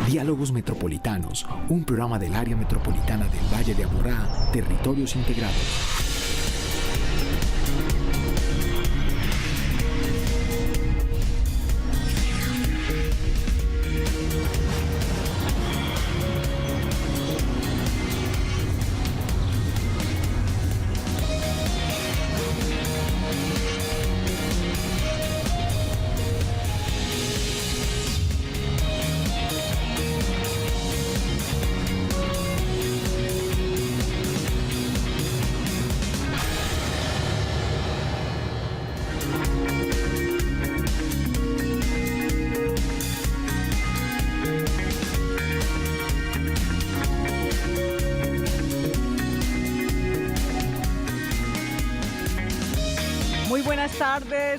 Diálogos Metropolitanos, un programa del área metropolitana del Valle de Aburrá, Territorios Integrados.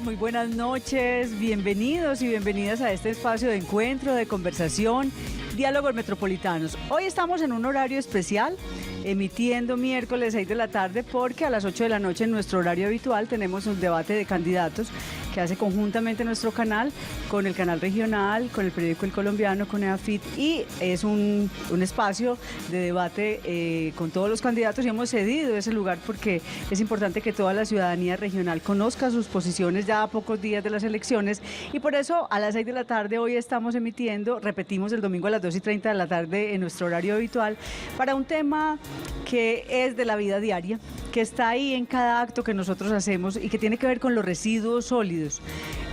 Muy buenas noches, bienvenidos y bienvenidas a este espacio de encuentro, de conversación, Diálogos Metropolitanos. Hoy estamos en un horario especial, emitiendo miércoles 6 de la tarde, porque a las 8 de la noche en nuestro horario habitual tenemos un debate de candidatos que hace conjuntamente nuestro canal con el canal regional, con el periódico El Colombiano, con EAFIT, y es un espacio de debate con todos los candidatos, y hemos cedido ese lugar porque es importante que toda la ciudadanía regional conozca sus posiciones ya a pocos días de las elecciones, y por eso a las 6 de la tarde hoy estamos emitiendo, repetimos el domingo a las 2:30 de la tarde en nuestro horario habitual, para un tema que es de la vida diaria, que está ahí en cada acto que nosotros hacemos y que tiene que ver con los residuos sólidos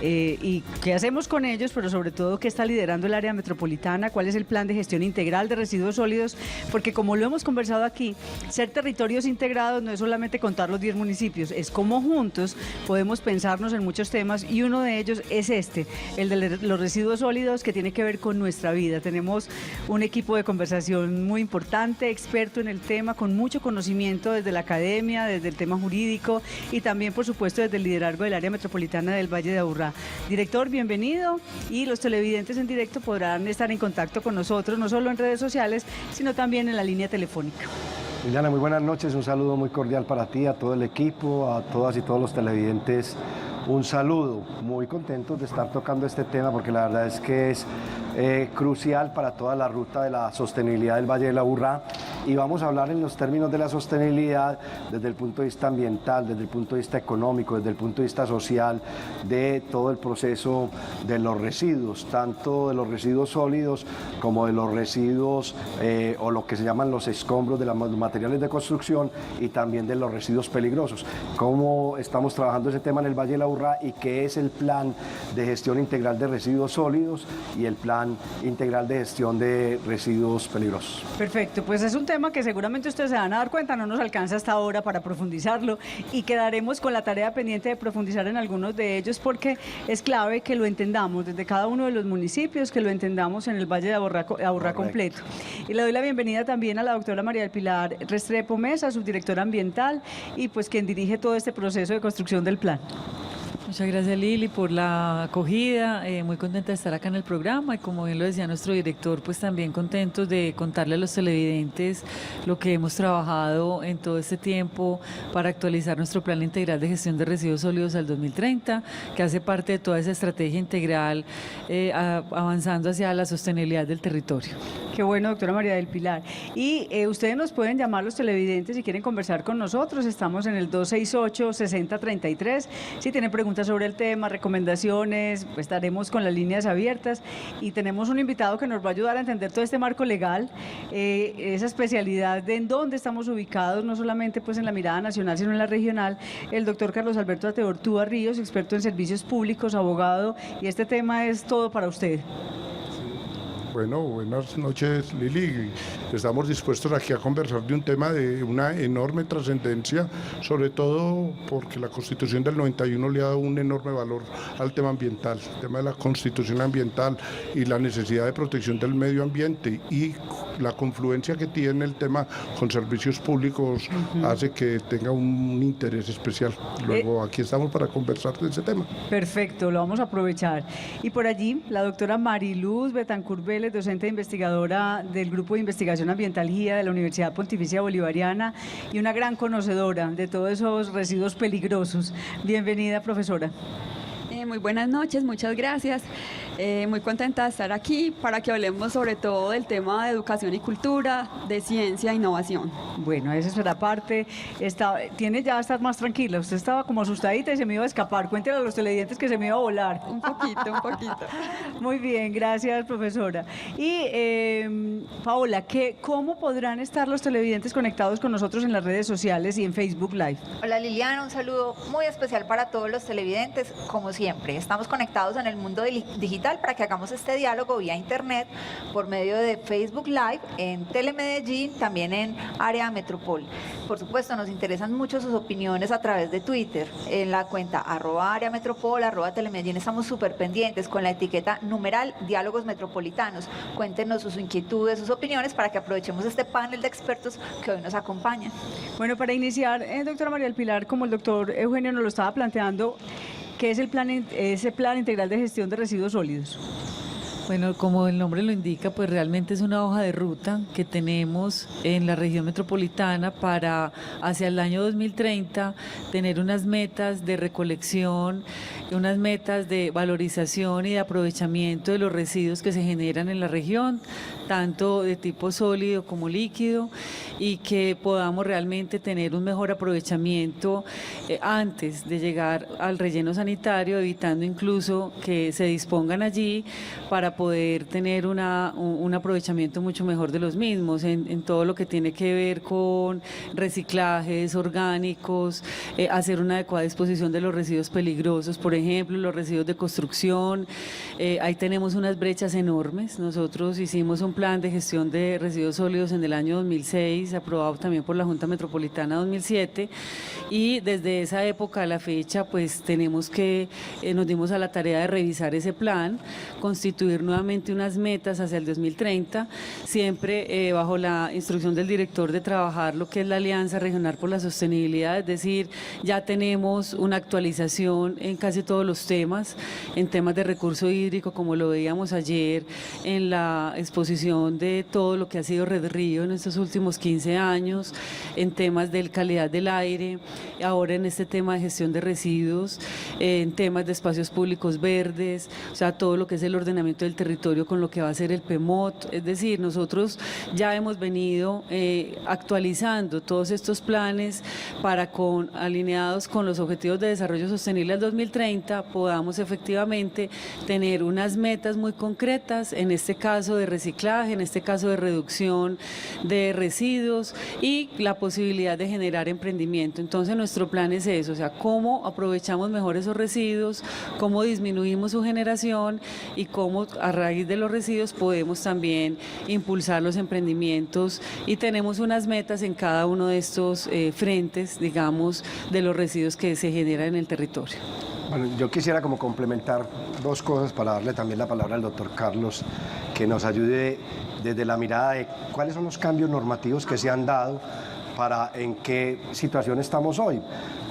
y qué hacemos con ellos, pero sobre todo qué está liderando el área metropolitana, cuál es el plan de gestión integral de residuos sólidos, porque como lo hemos conversado aquí, ser territorios integrados no es solamente contar los 10 municipios, es cómo juntos podemos pensarnos en muchos temas, y uno de ellos es el de los residuos sólidos, que tiene que ver con nuestra vida. Tenemos un equipo de conversación muy importante, experto en el tema, con mucho conocimiento desde la academia, desde el tema jurídico y también, por supuesto, desde el liderazgo del área metropolitana del Valle de Aburrá. Director, bienvenido, y los televidentes en directo podrán estar en contacto con nosotros, no solo en redes sociales, sino también en la línea telefónica. Liliana, muy buenas noches, un saludo muy cordial para ti, a todo el equipo, a todas y todos los televidentes. Un saludo, muy contentos de estar tocando este tema, porque la verdad es que es crucial para toda la ruta de la sostenibilidad del Valle de Aburrá, y vamos a hablar en los términos de la sostenibilidad desde el punto de vista ambiental, desde el punto de vista económico, desde el punto de vista social, de todo el proceso de los residuos, tanto de los residuos sólidos como de los residuos o lo que se llaman los escombros de los materiales de construcción, y también de los residuos peligrosos. Cómo estamos trabajando ese tema en el Valle de Aburrá y qué es el plan de gestión integral de residuos sólidos y el plan integral de gestión de residuos peligrosos. Perfecto, pues es un tema que seguramente ustedes se van a dar cuenta, no nos alcanza hasta ahora para profundizarlo, y quedaremos con la tarea pendiente de profundizar en algunos de ellos, porque es clave que lo entendamos desde cada uno de los municipios, que lo entendamos en el Valle de Aburrá completo. Y le doy la bienvenida también a la doctora María del Pilar Restrepo Mesa, subdirectora ambiental, y pues quien dirige todo este proceso de construcción del plan. Muchas gracias, Lili, por la acogida, muy contenta de estar acá en el programa, y como bien lo decía nuestro director, pues también contentos de contarle a los televidentes lo que hemos trabajado en todo este tiempo para actualizar nuestro plan integral de gestión de residuos sólidos al 2030, que hace parte de toda esa estrategia integral avanzando hacia la sostenibilidad del territorio. Qué bueno, doctora María del Pilar. Y ustedes nos pueden llamar, los televidentes, si quieren conversar con nosotros. Estamos en el 268-6033. Si tienen preguntas sobre el tema, recomendaciones, pues estaremos con las líneas abiertas. Y tenemos un invitado que nos va a ayudar a entender todo este marco legal, esa especialidad de en dónde estamos ubicados, no solamente pues en la mirada nacional, sino en la regional. El doctor Carlos Alberto Ateortúa Ríos, experto en servicios públicos, abogado, y este tema es todo para usted. Bueno, buenas noches, Lili. Estamos dispuestos aquí a conversar de un tema de una enorme trascendencia, sobre todo porque la Constitución del 91 le ha dado un enorme valor al tema ambiental, el tema de la Constitución ambiental y la necesidad de protección del medio ambiente, y la confluencia que tiene el tema con servicios públicos hace que tenga un interés especial. Luego aquí estamos para conversar de ese tema. Perfecto, lo vamos a aprovechar. Y por allí, la doctora Mariluz Betancur Vélez, docente e investigadora del Grupo de Investigación Ambiental GIA de la Universidad Pontificia Bolivariana, y una gran conocedora de todos esos residuos peligrosos. Bienvenida, profesora. Muy buenas noches, muchas gracias. Muy contenta de estar aquí para que hablemos sobre todo del tema de educación y cultura, de ciencia e innovación. Bueno, esa es la parte. Tiene ya estar más tranquila. Usted estaba como asustadita y se me iba a escapar. Cuéntele a los televidentes que se me iba a volar. Un poquito. Muy bien, gracias, profesora. Y Paola, ¿cómo podrán estar los televidentes conectados con nosotros en las redes sociales y en Facebook Live? Hola Liliana, un saludo muy especial para todos los televidentes. Como siempre, estamos conectados en el mundo digital para que hagamos este diálogo vía internet por medio de Facebook Live, en Telemedellín, también en Área Metropol. Por supuesto, nos interesan mucho sus opiniones a través de Twitter, en la cuenta @Área Metropol, @Telemedellín. Estamos súper pendientes con la etiqueta numeral Diálogos Metropolitanos. Cuéntenos sus inquietudes, sus opiniones para que aprovechemos este panel de expertos que hoy nos acompañan. Bueno, para iniciar, doctora María del Pilar, como el doctor Eugenio nos lo estaba planteando, ¿qué es ese plan integral de gestión de residuos sólidos? Bueno, como el nombre lo indica, pues realmente es una hoja de ruta que tenemos en la región metropolitana para hacia el año 2030 tener unas metas de recolección, unas metas de valorización y de aprovechamiento de los residuos que se generan en la región, tanto de tipo sólido como líquido, y que podamos realmente tener un mejor aprovechamiento antes de llegar al relleno sanitario, evitando incluso que se dispongan allí para poder tener un aprovechamiento mucho mejor de los mismos en todo lo que tiene que ver con reciclajes orgánicos, hacer una adecuada disposición de los residuos peligrosos, por ejemplo, los residuos de construcción. Ahí tenemos unas brechas enormes. Nosotros hicimos un plan de gestión de residuos sólidos en el año 2006, aprobado también por la Junta Metropolitana 2007, y desde esa época a la fecha pues nos dimos a la tarea de revisar ese plan, constituir nuevamente unas metas hacia el 2030, siempre bajo la instrucción del director de trabajar lo que es la Alianza Regional por la Sostenibilidad, es decir, ya tenemos una actualización en casi todos los temas, en temas de recurso hídrico, como lo veíamos ayer en la exposición de todo lo que ha sido Red Río en estos últimos 15 años, en temas de calidad del aire, ahora en este tema de gestión de residuos, en temas de espacios públicos verdes, o sea, todo lo que es el ordenamiento del territorio con lo que va a ser el PEMOT. Es decir, nosotros ya hemos venido actualizando todos estos planes para alineados con los Objetivos de Desarrollo Sostenible al 2030 podamos efectivamente tener unas metas muy concretas, en este caso de reciclaje, en este caso de reducción de residuos y la posibilidad de generar emprendimiento. Entonces nuestro plan es eso, o sea, cómo aprovechamos mejor esos residuos, cómo disminuimos su generación y cómo a raíz de los residuos podemos también impulsar los emprendimientos, y tenemos unas metas en cada uno de estos frentes, digamos, de los residuos que se generan en el territorio. Bueno, yo quisiera como complementar dos cosas para darle también la palabra al doctor Carlos, que nos ayude desde la mirada de cuáles son los cambios normativos que se han dado para en qué situación estamos hoy.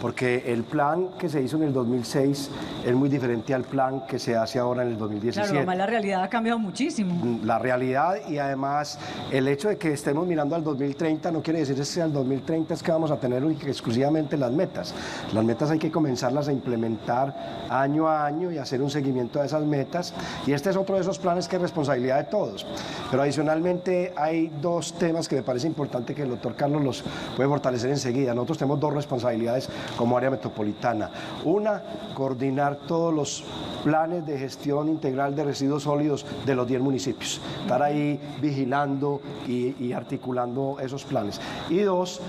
Porque el plan que se hizo en el 2006 es muy diferente al plan que se hace ahora en el 2017. Claro, además la realidad ha cambiado muchísimo. La realidad, y además el hecho de que estemos mirando al 2030 no quiere decir que al 2030 es que vamos a tener exclusivamente las metas. Las metas hay que comenzarlas a implementar año a año y hacer un seguimiento de esas metas. Y este es otro de esos planes que es responsabilidad de todos. Pero adicionalmente hay dos temas que me parece importante que el doctor Carlos los puede fortalecer enseguida. Nosotros tenemos dos responsabilidades como área metropolitana. Una, coordinar todos los planes de gestión integral de residuos sólidos de los 10 municipios. Estar ahí vigilando y articulando esos planes. Y dos,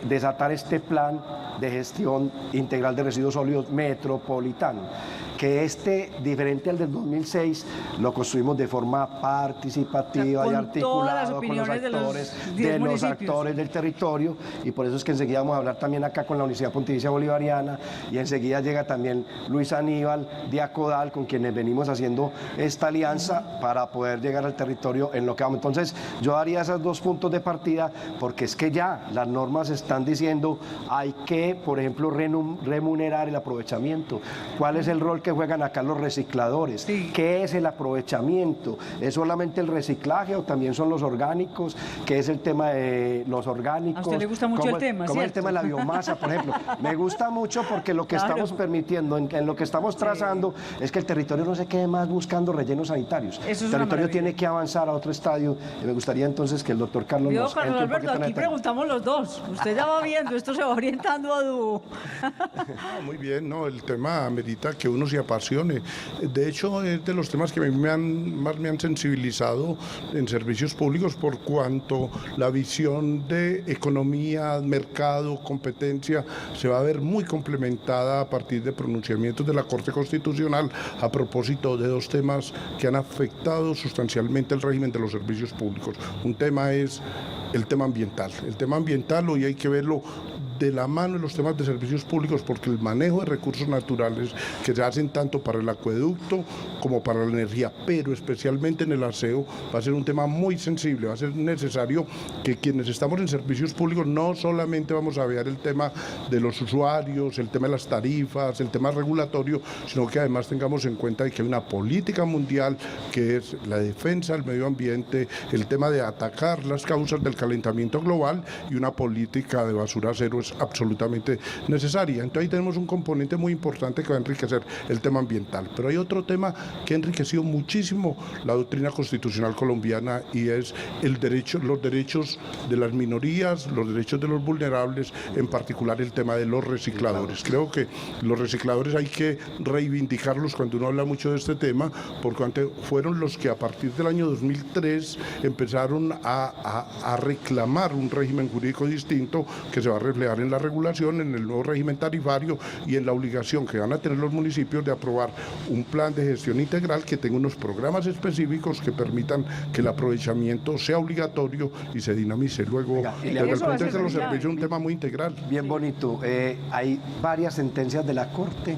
desatar este plan de gestión integral de residuos sólidos metropolitano, que diferente al del 2006, lo construimos de forma participativa y articulada con los actores del territorio, y por eso es que enseguida vamos a hablar también acá con la Universidad Pontificia Bolivariana, y enseguida llega también Luis Aníbal de Acodal, con quienes venimos haciendo esta alianza para poder llegar al territorio en lo que vamos. Entonces yo daría esos dos puntos de partida, porque es que ya las normas están diciendo hay que, por ejemplo, remunerar el aprovechamiento. ¿Cuál es el rol que juegan acá los recicladores. Sí. ¿Qué es el aprovechamiento? ¿Es solamente el reciclaje o también son los orgánicos? ¿Qué es el tema de los orgánicos? A usted le gusta mucho el tema, ¿Cómo es el ¿cierto? tema de la biomasa, por ejemplo? Me gusta mucho porque lo que Claro. estamos permitiendo, en lo que estamos trazando, es que el territorio no se quede más buscando rellenos sanitarios. Eso es El una territorio maravilla. tiene que avanzar a otro estadio y me gustaría entonces que el doctor Carlos Vio, nos Carlos entre un Alberto, poquito en aquí el tema. preguntamos los dos. Usted ya va viendo, esto se va orientando a dúo. Muy bien, no, el tema amerita que uno se apasione. De hecho, es de los temas que más me han sensibilizado en servicios públicos por cuanto la visión de economía, mercado, competencia se va a ver muy complementada a partir de pronunciamientos de la Corte Constitucional a propósito de dos temas que han afectado sustancialmente el régimen de los servicios públicos. Un tema es el tema ambiental. El tema ambiental hoy hay que verlo de la mano en los temas de servicios públicos porque el manejo de recursos naturales que se hacen tanto para el acueducto como para la energía, pero especialmente en el aseo, va a ser un tema muy sensible, va a ser necesario que quienes estamos en servicios públicos no solamente vamos a ver el tema de los usuarios, el tema de las tarifas, el tema regulatorio, sino que además tengamos en cuenta que hay una política mundial que es la defensa del medio ambiente, el tema de atacar las causas del calentamiento global y una política de basura cero es absolutamente necesaria. Entonces ahí tenemos un componente muy importante que va a enriquecer el tema ambiental. Pero hay otro tema que ha enriquecido muchísimo la doctrina constitucional colombiana y es los derechos de las minorías, los derechos de los vulnerables, en particular el tema de los recicladores. Creo que los recicladores hay que reivindicarlos cuando uno habla mucho de este tema, porque fueron los que a partir del año 2003 empezaron a reclamar un régimen jurídico distinto que se va a reflejar en la regulación, en el nuevo régimen tarifario y en la obligación que van a tener los municipios de aprobar un plan de gestión integral que tenga unos programas específicos que permitan que el aprovechamiento sea obligatorio y se dinamice. Luego, Venga, y desde el eso va a punto de vista de los ser servicios, un tema muy integral. Bien bonito. Hay varias sentencias de la Corte,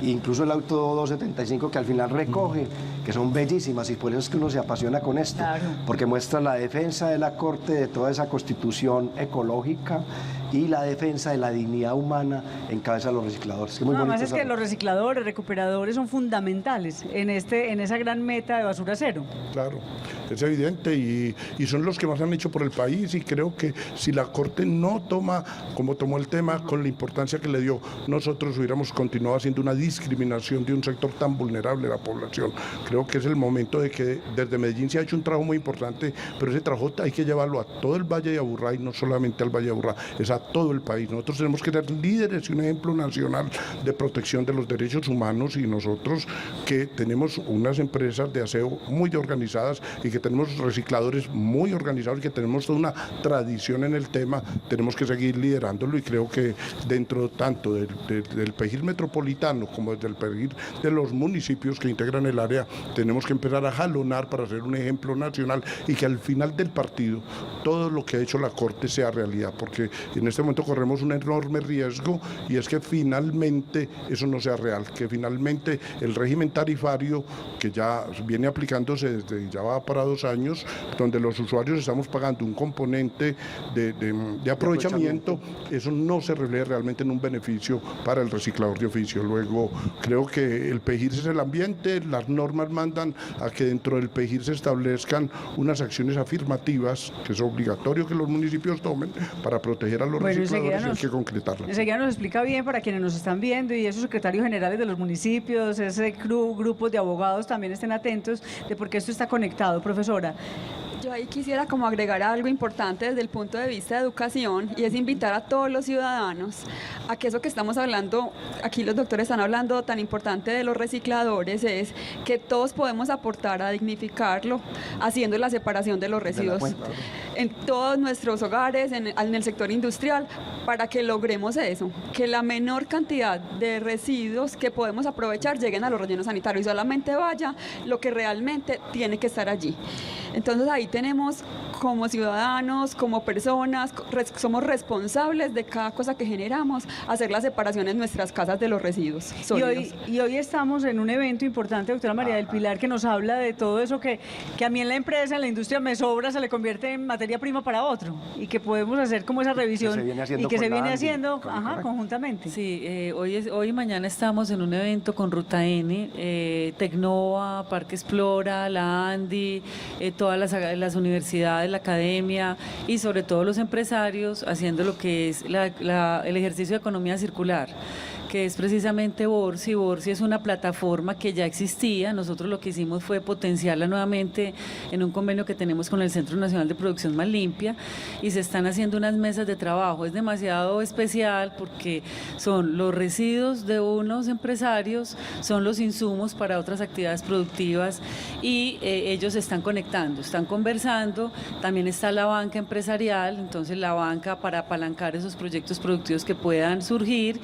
incluso el auto 275 que al final recoge, que son bellísimas y por eso es que uno se apasiona con esto, Claro. porque muestra la defensa de la Corte de toda esa constitución ecológica y la defensa de la dignidad humana en cabeza de los recicladores. Que muy Nada más bonito es que esa- los recicladores, recuperadores son fundamentales en esa gran meta de basura cero. Claro, es evidente y son los que más han hecho por el país y creo que si la Corte no toma, como tomó el tema, con la importancia que le dio, nosotros hubiéramos continuado haciendo una discriminación de un sector tan vulnerable de la población. Creo que es el momento de que desde Medellín se ha hecho un trabajo muy importante, pero ese trabajo hay que llevarlo a todo el Valle de Aburrá y no solamente al Valle de Aburrá, es a todo el país. Nosotros tenemos que ser líderes y un ejemplo nacional de protección de los derechos humanos y nosotros que tenemos unas empresas de aseo muy organizadas y que tenemos recicladores muy organizados y que tenemos toda una tradición en el tema, tenemos que seguir liderándolo y creo que dentro tanto del PEGIR metropolitano como del PEGIR de los municipios que integran el área, tenemos que empezar a jalonar para ser un ejemplo nacional y que al final del partido todo lo que ha hecho la Corte sea realidad, porque en este momento corremos un enorme riesgo y es que finalmente eso no sea real, que finalmente el régimen tarifario que ya viene aplicándose desde ya va para 2 años, donde los usuarios estamos pagando un componente de aprovechamiento, eso no se refleja realmente en un beneficio para el reciclador de oficio. Luego creo que el PEGIR es el ambiente, las normas mandan a que dentro del PEGIR se establezcan unas acciones afirmativas que es obligatorio que los municipios tomen para proteger a los Bueno, recicladores y hay enseguida que concretarlas. Enseguida nos explica bien para quienes nos están viendo y esos secretarios generales de los municipios, ese grupos de abogados también estén atentos de por qué esto está conectado, profesora. Yo ahí quisiera como agregar algo importante desde el punto de vista de educación y es invitar a todos los ciudadanos a que eso que estamos hablando, aquí los doctores están hablando tan importante de los recicladores, es que todos podemos aportar a dignificarlo haciendo la separación de los residuos en todos nuestros hogares, en el sector industrial, para que logremos eso, que la menor cantidad de residuos que podemos aprovechar lleguen a los rellenos sanitarios y solamente vaya lo que realmente tiene que estar allí. Entonces ahí tenemos como ciudadanos, como personas, somos responsables de cada cosa que generamos, hacer la separación en nuestras casas de los residuos sólidos. Y hoy estamos en un evento importante, doctora María del Pilar, que nos habla de todo eso que a mí en la empresa, en la industria me sobra, se le convierte en materia prima para otro, y que podemos hacer como esa revisión y que se viene haciendo conjuntamente. Sí, hoy y mañana estamos en un evento con Ruta N, Tecnova, Parque Explora, la ANDI, todas las universidades, la academia y sobre todo los empresarios haciendo lo que es el ejercicio de economía circular, que es precisamente Borsi. Borsi es una plataforma que ya existía. Nosotros lo que hicimos fue potenciarla nuevamente en un convenio que tenemos con el Centro Nacional de Producción Más Limpia, y se están haciendo unas mesas de trabajo. Es demasiado especial porque son los residuos de unos empresarios, son los insumos para otras actividades productivas, y ellos se están conectando, están conversando. También está la banca empresarial, entonces la banca para apalancar esos proyectos productivos que puedan surgir,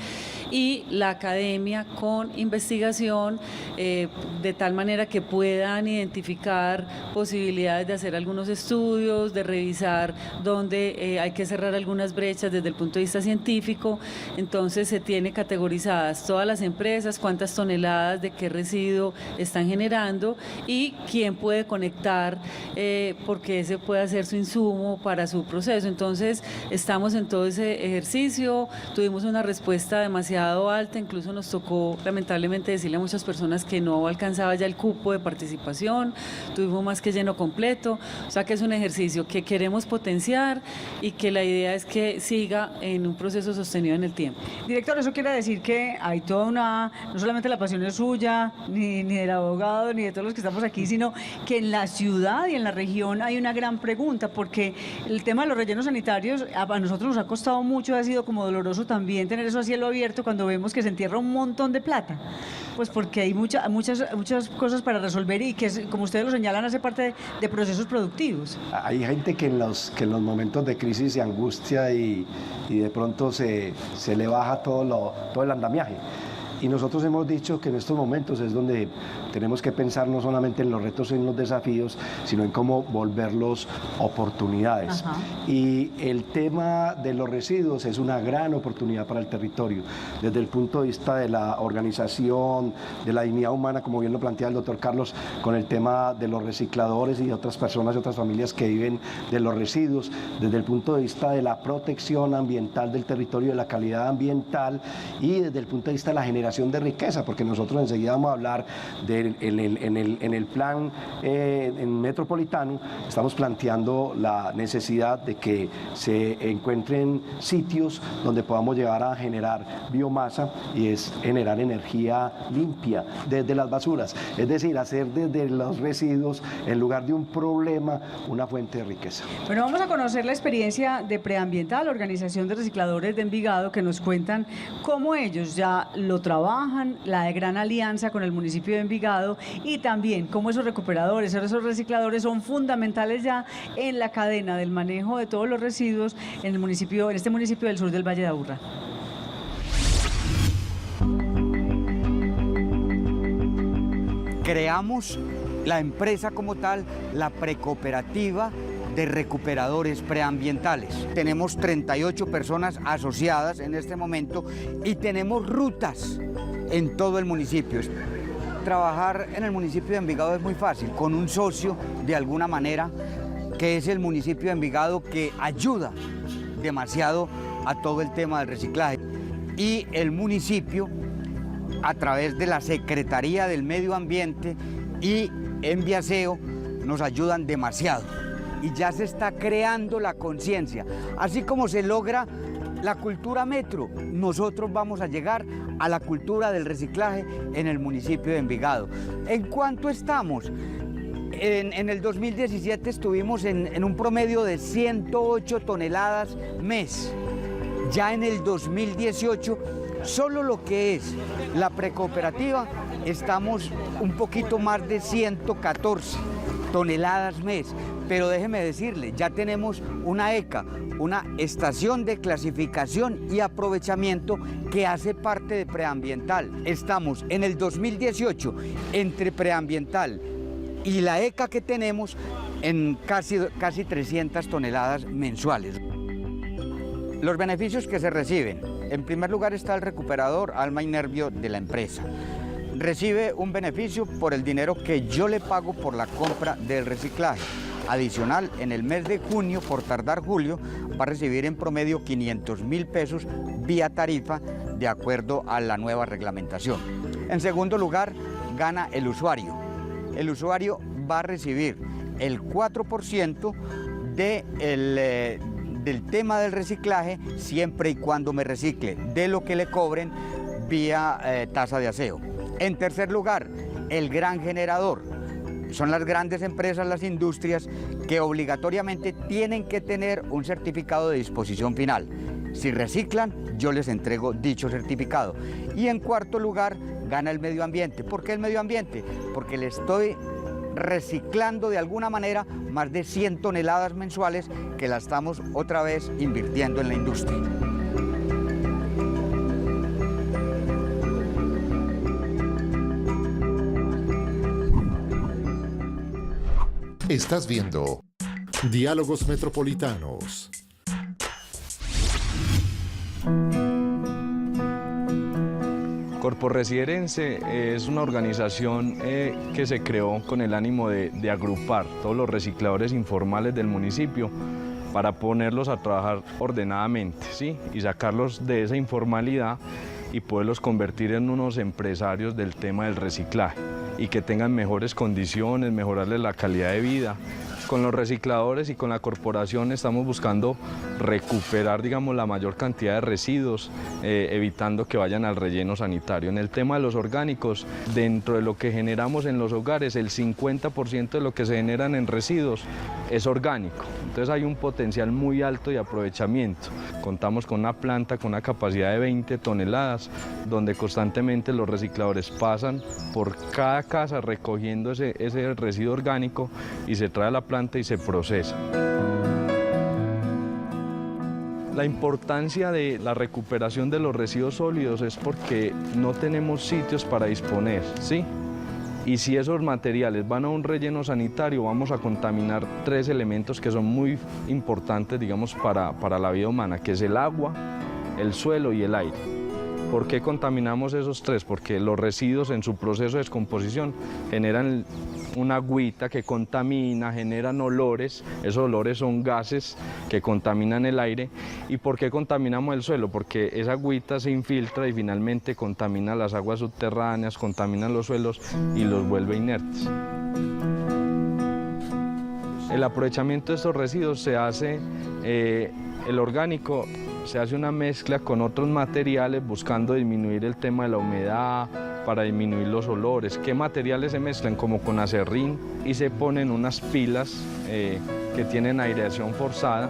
y la academia con investigación, de tal manera que puedan identificar posibilidades de hacer algunos estudios, de revisar dónde hay que cerrar algunas brechas desde el punto de vista científico. Entonces se tiene categorizadas todas las empresas, cuántas toneladas de qué residuo están generando y quién puede conectar, porque ese puede hacer su insumo para su proceso. Entonces estamos en todo ese ejercicio, tuvimos una respuesta demasiado alta, incluso nos tocó lamentablemente decirle a muchas personas que no alcanzaba ya el cupo de participación, tuvimos más que lleno completo, o sea que es un ejercicio que queremos potenciar y que la idea es que siga en un proceso sostenido en el tiempo. Director, eso quiere decir que hay toda no solamente la pasión es suya, ni del abogado, ni de todos los que estamos aquí, sino que en la ciudad y en la región hay una gran pregunta, porque el tema de los rellenos sanitarios a nosotros nos ha costado mucho, ha sido como doloroso también tener eso a cielo abierto cuando vemos que se entierra un montón de plata, pues porque hay muchas cosas para resolver y que, como ustedes lo señalan, hace parte de procesos productivos. Hay gente que en los momentos de crisis se angustia y de pronto se le baja todo el andamiaje. Y nosotros hemos dicho que en estos momentos es donde tenemos que pensar no solamente en los retos y en los desafíos, sino en cómo volverlos oportunidades. Ajá. Y el tema de los residuos es una gran oportunidad para el territorio, desde el punto de vista de la organización, de la dignidad humana, como bien lo plantea el doctor Carlos, con el tema de los recicladores y de otras personas y otras familias que viven de los residuos, desde el punto de vista de la protección ambiental del territorio, de la calidad ambiental, y desde el punto de vista de la generación de riqueza, porque nosotros enseguida vamos a hablar en el plan en metropolitano, estamos planteando la necesidad de que se encuentren sitios donde podamos llegar a generar biomasa, y es generar energía limpia desde las basuras, es decir, hacer desde los residuos, en lugar de un problema, una fuente de riqueza. Bueno, vamos a conocer la experiencia de Preambiental, organización de recicladores de Envigado, que nos cuentan cómo ellos ya lo trabajan, la gran alianza con el municipio de Envigado, y también cómo esos recuperadores, esos recicladores son fundamentales ya en la cadena del manejo de todos los residuos en este municipio del sur del Valle de Aburrá. Creamos la empresa como tal, la precooperativa de recuperadores preambientales. Tenemos 38 personas asociadas en este momento y tenemos rutas en todo el municipio. Trabajar en el municipio de Envigado es muy fácil, con un socio de alguna manera, que es el municipio de Envigado, que ayuda demasiado a todo el tema del reciclaje. Y el municipio, a través de la Secretaría del Medio Ambiente y Enviaseo, nos ayudan demasiado. Y ya se está creando la conciencia. Así como se logra la cultura metro, nosotros vamos a llegar a la cultura del reciclaje en el municipio de Envigado. ¿En cuánto estamos? En el 2017 estuvimos en un promedio de 108 toneladas mes. Ya en el 2018, solo lo que es la precooperativa, estamos un poquito más de 114 toneladas mes. Pero déjeme decirle, ya tenemos una ECA, una estación de clasificación y aprovechamiento que hace parte de Preambiental. Estamos en el 2018 entre Preambiental y la ECA que tenemos en casi 300 toneladas mensuales. Los beneficios que se reciben. En primer lugar está el recuperador, alma y nervio de la empresa. Recibe un beneficio por el dinero que yo le pago por la compra del reciclaje. Adicional, en el mes de junio, por tardar julio, va a recibir en promedio 500.000 pesos vía tarifa de acuerdo a la nueva reglamentación. En segundo lugar, gana el usuario. El usuario va a recibir el 4% del tema del reciclaje siempre y cuando me recicle de lo que le cobren vía tasa de aseo. En tercer lugar, el gran generador. Son las grandes empresas, las industrias, que obligatoriamente tienen que tener un certificado de disposición final. Si reciclan, yo les entrego dicho certificado. Y en cuarto lugar, gana el medio ambiente. ¿Por qué el medio ambiente? Porque le estoy reciclando de alguna manera más de 100 toneladas mensuales que la estamos otra vez invirtiendo en la industria. Estás viendo Diálogos Metropolitanos. Corporesiderense es una organización que se creó con el ánimo de agrupar todos los recicladores informales del municipio para ponerlos a trabajar ordenadamente, ¿sí? Y sacarlos de esa informalidad y poderlos convertir en unos empresarios del tema del reciclaje y que tengan mejores condiciones, mejorarles la calidad de vida. Con los recicladores y con la corporación estamos buscando recuperar, digamos, la mayor cantidad de residuos, evitando que vayan al relleno sanitario. En el tema de los orgánicos, dentro de lo que generamos en los hogares, el 50% de lo que se generan en residuos es orgánico. Entonces hay un potencial muy alto de aprovechamiento. Contamos con una planta con una capacidad de 20 toneladas, donde constantemente los recicladores pasan por cada casa recogiendo ese residuo orgánico y se trae a la planta y se procesa. La importancia de la recuperación de los residuos sólidos es porque no tenemos sitios para disponer, ¿sí? Y si esos materiales van a un relleno sanitario, vamos a contaminar 3 elementos que son muy importantes, digamos, para la vida humana, que es el agua, el suelo y el aire. ¿Por qué contaminamos esos 3? Porque los residuos en su proceso de descomposición generan una agüita que contamina, generan olores, esos olores son gases que contaminan el aire. ¿Y por qué contaminamos el suelo? Porque esa agüita se infiltra y finalmente contamina las aguas subterráneas, contamina los suelos y los vuelve inertes. El aprovechamiento de estos residuos se hace, el orgánico, se hace una mezcla con otros materiales buscando disminuir el tema de la humedad, para disminuir los olores. ¿Qué materiales se mezclan? Como con acerrín, y se ponen unas pilas que tienen aireación forzada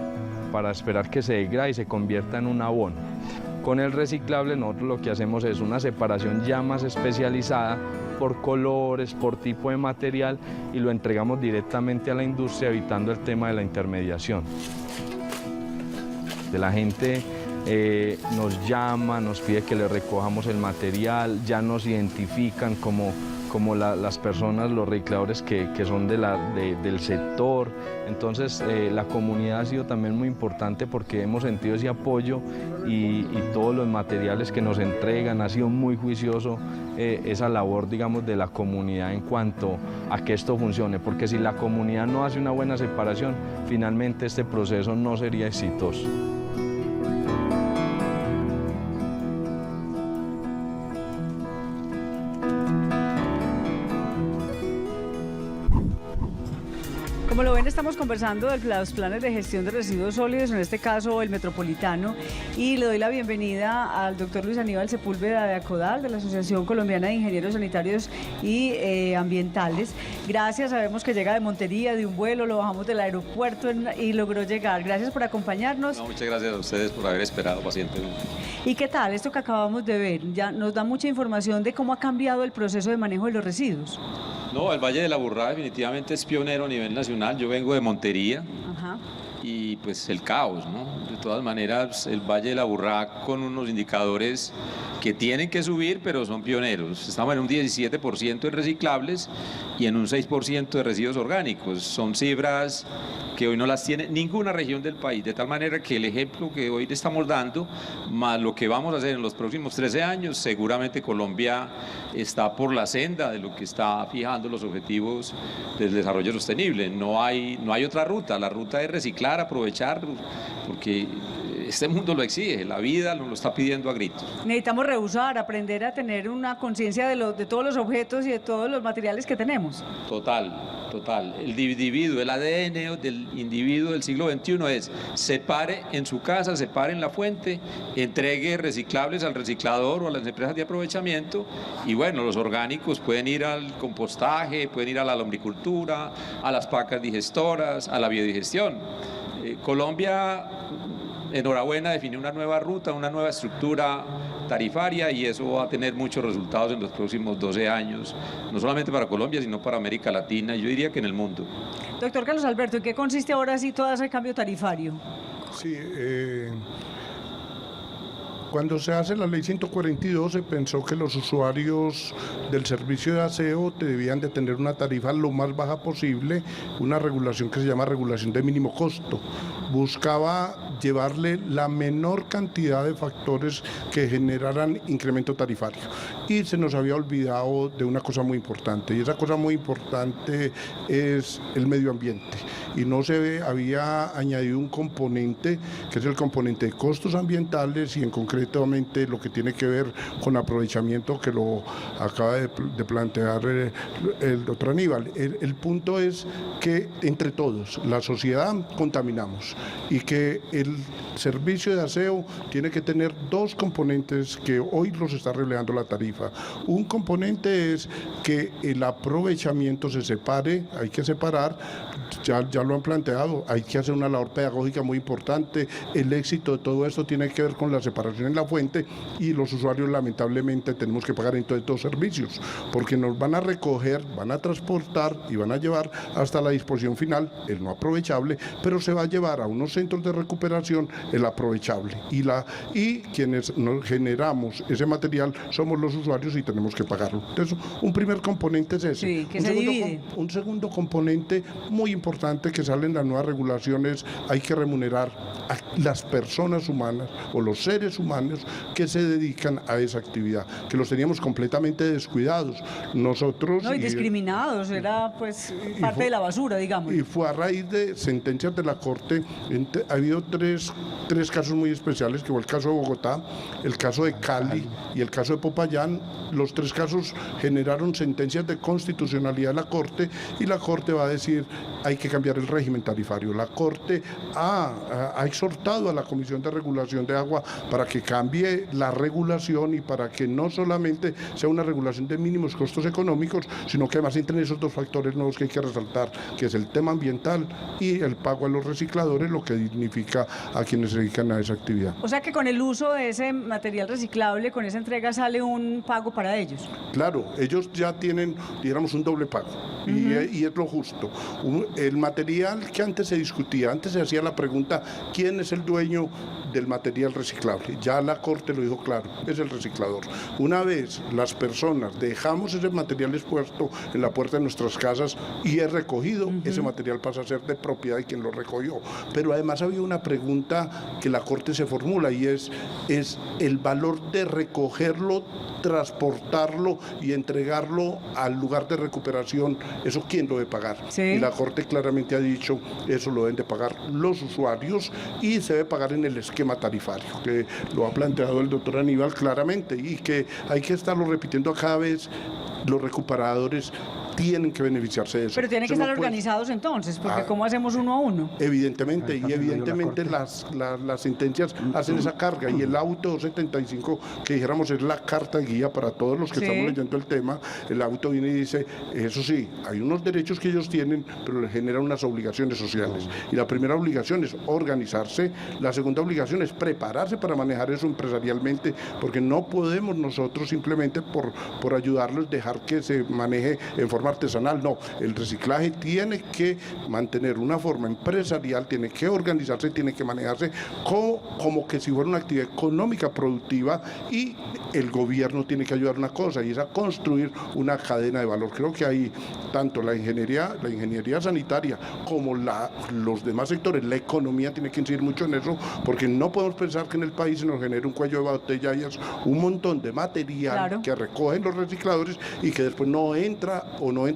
para esperar que se degrade y se convierta en un abono. Con el reciclable nosotros lo que hacemos es una separación ya más especializada por colores, por tipo de material, y lo entregamos directamente a la industria, evitando el tema de la intermediación. La gente nos llama, nos pide que le recojamos el material, ya nos identifican como las personas, los recicladores que son del sector. Entonces la comunidad ha sido también muy importante porque hemos sentido ese apoyo y todos los materiales que nos entregan. Ha sido muy juicioso esa labor, digamos, de la comunidad en cuanto a que esto funcione, porque si la comunidad no hace una buena separación, finalmente este proceso no sería exitoso. Como lo ven, estamos conversando de los planes de gestión de residuos sólidos, en este caso el metropolitano, y le doy la bienvenida al doctor Luis Aníbal Sepúlveda de ACODAL, de la Asociación Colombiana de Ingenieros Sanitarios y Ambientales. Gracias, sabemos que llega de Montería, de un vuelo, lo bajamos del aeropuerto y logró llegar. Gracias por acompañarnos. No, muchas gracias a ustedes por haber esperado pacientemente. ¿Y qué tal esto que acabamos de ver? Ya nos da mucha información de cómo ha cambiado el proceso de manejo de los residuos. No, el Valle de la Aburrá definitivamente es pionero a nivel nacional. Yo vengo de Montería. Ajá. y pues el caos, ¿no? De todas maneras, el Valle del Aburrá con unos indicadores que tienen que subir, pero son pioneros. Estamos en un 17% en reciclables y en un 6% de residuos orgánicos. Son cifras que hoy no las tiene ninguna región del país, de tal manera que el ejemplo que hoy le estamos dando, más lo que vamos a hacer en los próximos 13 años, seguramente Colombia está por la senda de lo que está fijando los objetivos del desarrollo sostenible. No hay otra ruta, la ruta es reciclar, aprovechar, porque este mundo lo exige, la vida nos lo está pidiendo a gritos. Necesitamos rehusar, aprender a tener una conciencia de todos los objetos y de todos los materiales que tenemos. Total. El individuo, el ADN del individuo del siglo XXI es separe en su casa, separe en la fuente, entregue reciclables al reciclador o a las empresas de aprovechamiento y bueno, los orgánicos pueden ir al compostaje, pueden ir a la lombricultura, a las pacas digestoras, a la biodigestión. Colombia, enhorabuena, definió una nueva ruta, una nueva estructura tarifaria y eso va a tener muchos resultados en los próximos 12 años, no solamente para Colombia, sino para América Latina y yo diría que en el mundo. Doctor Carlos Alberto, ¿en qué consiste ahora sí todo ese cambio tarifario? Sí, cuando se hace la ley 142 se pensó que los usuarios del servicio de aseo debían de tener una tarifa lo más baja posible, una regulación que se llama regulación de mínimo costo. Buscaba llevarle la menor cantidad de factores que generaran incremento tarifario. Y se nos había olvidado de una cosa muy importante, y esa cosa muy importante es el medio ambiente. Y no se había añadido un componente, que es el componente de costos ambientales y en concretamente lo que tiene que ver con aprovechamiento, que lo acaba de plantear el doctor Aníbal. El punto es que entre todos, la sociedad, contaminamos y que el servicio de aseo tiene que tener dos componentes que hoy los está reflejando la tarifa. Un componente es que el aprovechamiento se separe, hay que separar, ya lo han planteado, hay que hacer una labor pedagógica muy importante. El éxito de todo esto tiene que ver con la separación en la fuente y los usuarios lamentablemente tenemos que pagar entonces dos servicios, porque nos van a recoger, van a transportar y van a llevar hasta la disposición final el no aprovechable, pero se va a llevar a unos centros de recuperación el aprovechable y quienes nos generamos ese material somos los usuarios y tenemos que pagarlo. Entonces, un primer componente es ese. Sí, que se divide. Un segundo componente muy importante que sale en las nuevas regulaciones, hay que remunerar a las personas humanas o los seres humanos que se dedican a esa actividad, que los teníamos completamente descuidados. Nosotros... No, y discriminados, era pues parte de la basura, digamos. Y fue a raíz de sentencias de la Corte, ha habido tres casos muy especiales, que fue el caso de Bogotá, el caso de Cali y el caso de Popayán. Los tres casos generaron sentencias de constitucionalidad de la Corte y la Corte va a decir hay que cambiar el régimen tarifario. La Corte ha exhortado a la Comisión de Regulación de Agua para que cambie la regulación y para que no solamente sea una regulación de mínimos costos económicos, sino que además entren esos dos factores nuevos que hay que resaltar, que es el tema ambiental y el pago a los recicladores, lo que dignifica a quienes se dedican a esa actividad. O sea que con el uso de ese material reciclable, con esa entrega sale un pago para ellos. Claro, ellos ya tienen, digamos, un doble pago y es lo justo. El material que antes se discutía, antes se hacía la pregunta, ¿quién es el dueño del material reciclable? Ya la Corte lo dijo claro, es el reciclador. Una vez las personas dejamos ese material expuesto en la puerta de nuestras casas y es recogido, ese material pasa a ser de propiedad de quien lo recogió. Pero además había una pregunta que la Corte se formula y es el valor de recogerlo, transportarlo y entregarlo al lugar de recuperación, ¿eso quién lo debe pagar? Sí. Y la Corte claramente ha dicho, eso lo deben de pagar los usuarios y se debe pagar en el esquema tarifario, que lo ha planteado el doctor Aníbal claramente y que hay que estarlo repitiendo cada vez. Los recuperadores tienen que beneficiarse de eso. Pero tienen que estar organizados entonces, porque ¿cómo hacemos uno a uno? Evidentemente, y evidentemente las sentencias hacen esa carga y el auto 275, que dijéramos es la carta guía para todos los que estamos leyendo el tema, el auto viene y dice, eso sí, hay unos derechos que ellos tienen, pero les generan unas obligaciones sociales. Y la primera obligación es organizarse, la segunda obligación es prepararse para manejar eso empresarialmente, porque no podemos nosotros simplemente por ayudarlos dejar que se maneje en forma forma artesanal, no, el reciclaje tiene que mantener una forma empresarial, tiene que organizarse, tiene que manejarse como que si fuera una actividad económica productiva, y el gobierno tiene que ayudar una cosa, y es a construir una cadena de valor. Creo que ahí tanto la ingeniería sanitaria como los demás sectores, la economía tiene que incidir mucho en eso, porque no podemos pensar que en el país se nos genere un cuello de botella y es un montón de material que recogen los recicladores y que después no entra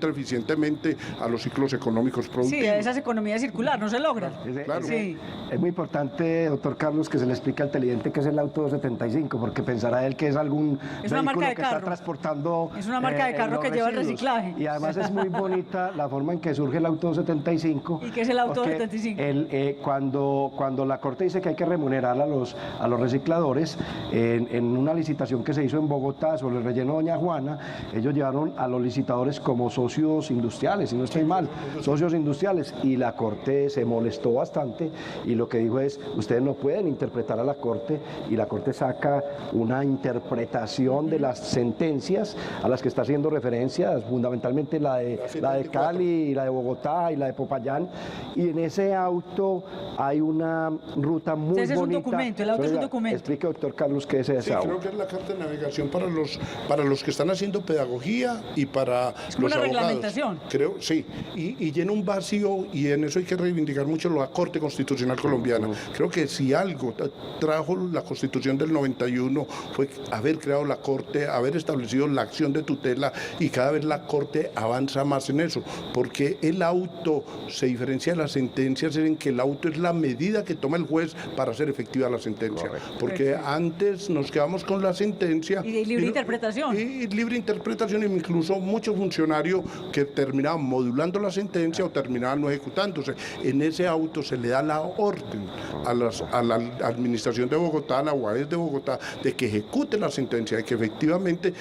eficientemente a los ciclos económicos productivos. Sí, esa economía circular no se logra. Claro. Sí. Es muy importante, doctor Carlos, que se le explique al televidente qué es el auto 275, porque pensará él que es algún vehículo que está transportando. Es una marca de carro que lleva el reciclaje. Y además es muy bonita la forma en que surge el auto 275. ¿Y qué es el auto 275? Cuando la Corte dice que hay que remunerar a los recicladores, en una licitación que se hizo en Bogotá sobre el relleno Doña Juana, ellos llevaron a los licitadores como socios industriales, si no estoy mal, socios industriales, y la Corte se molestó bastante y lo que dijo es, ustedes no pueden interpretar a la Corte, y la Corte saca una interpretación de las sentencias a las que está haciendo referencia, fundamentalmente la de Cali y la de Bogotá y la de Popayán, y en ese auto hay una ruta muy bonita. Es un documento, el auto es un documento. Explique, doctor Carlos, qué es ese auto. Creo que es la carta de navegación para los que están haciendo pedagogía y para es como los una abogados. Reglamentación. Creo, sí, y llena un vacío, y en eso hay que reivindicar mucho la Corte Constitucional colombiana. Creo que si algo trajo la Constitución del 91 fue haber creado la Corte, haber establecido la acción de tutela, y cada vez la Corte avanza más en eso, porque el auto se diferencia de las sentencias en que el auto es la medida que toma el juez para hacer efectiva la sentencia. Porque antes nos quedamos con la sentencia. Y libre interpretación. Y libre interpretación, incluso muchos funcionarios que terminaban modulando la sentencia o terminaban no ejecutándose. En ese auto se le da la orden a la administración de Bogotá, a la UAES de Bogotá, de que ejecute la sentencia, de que efectivamente,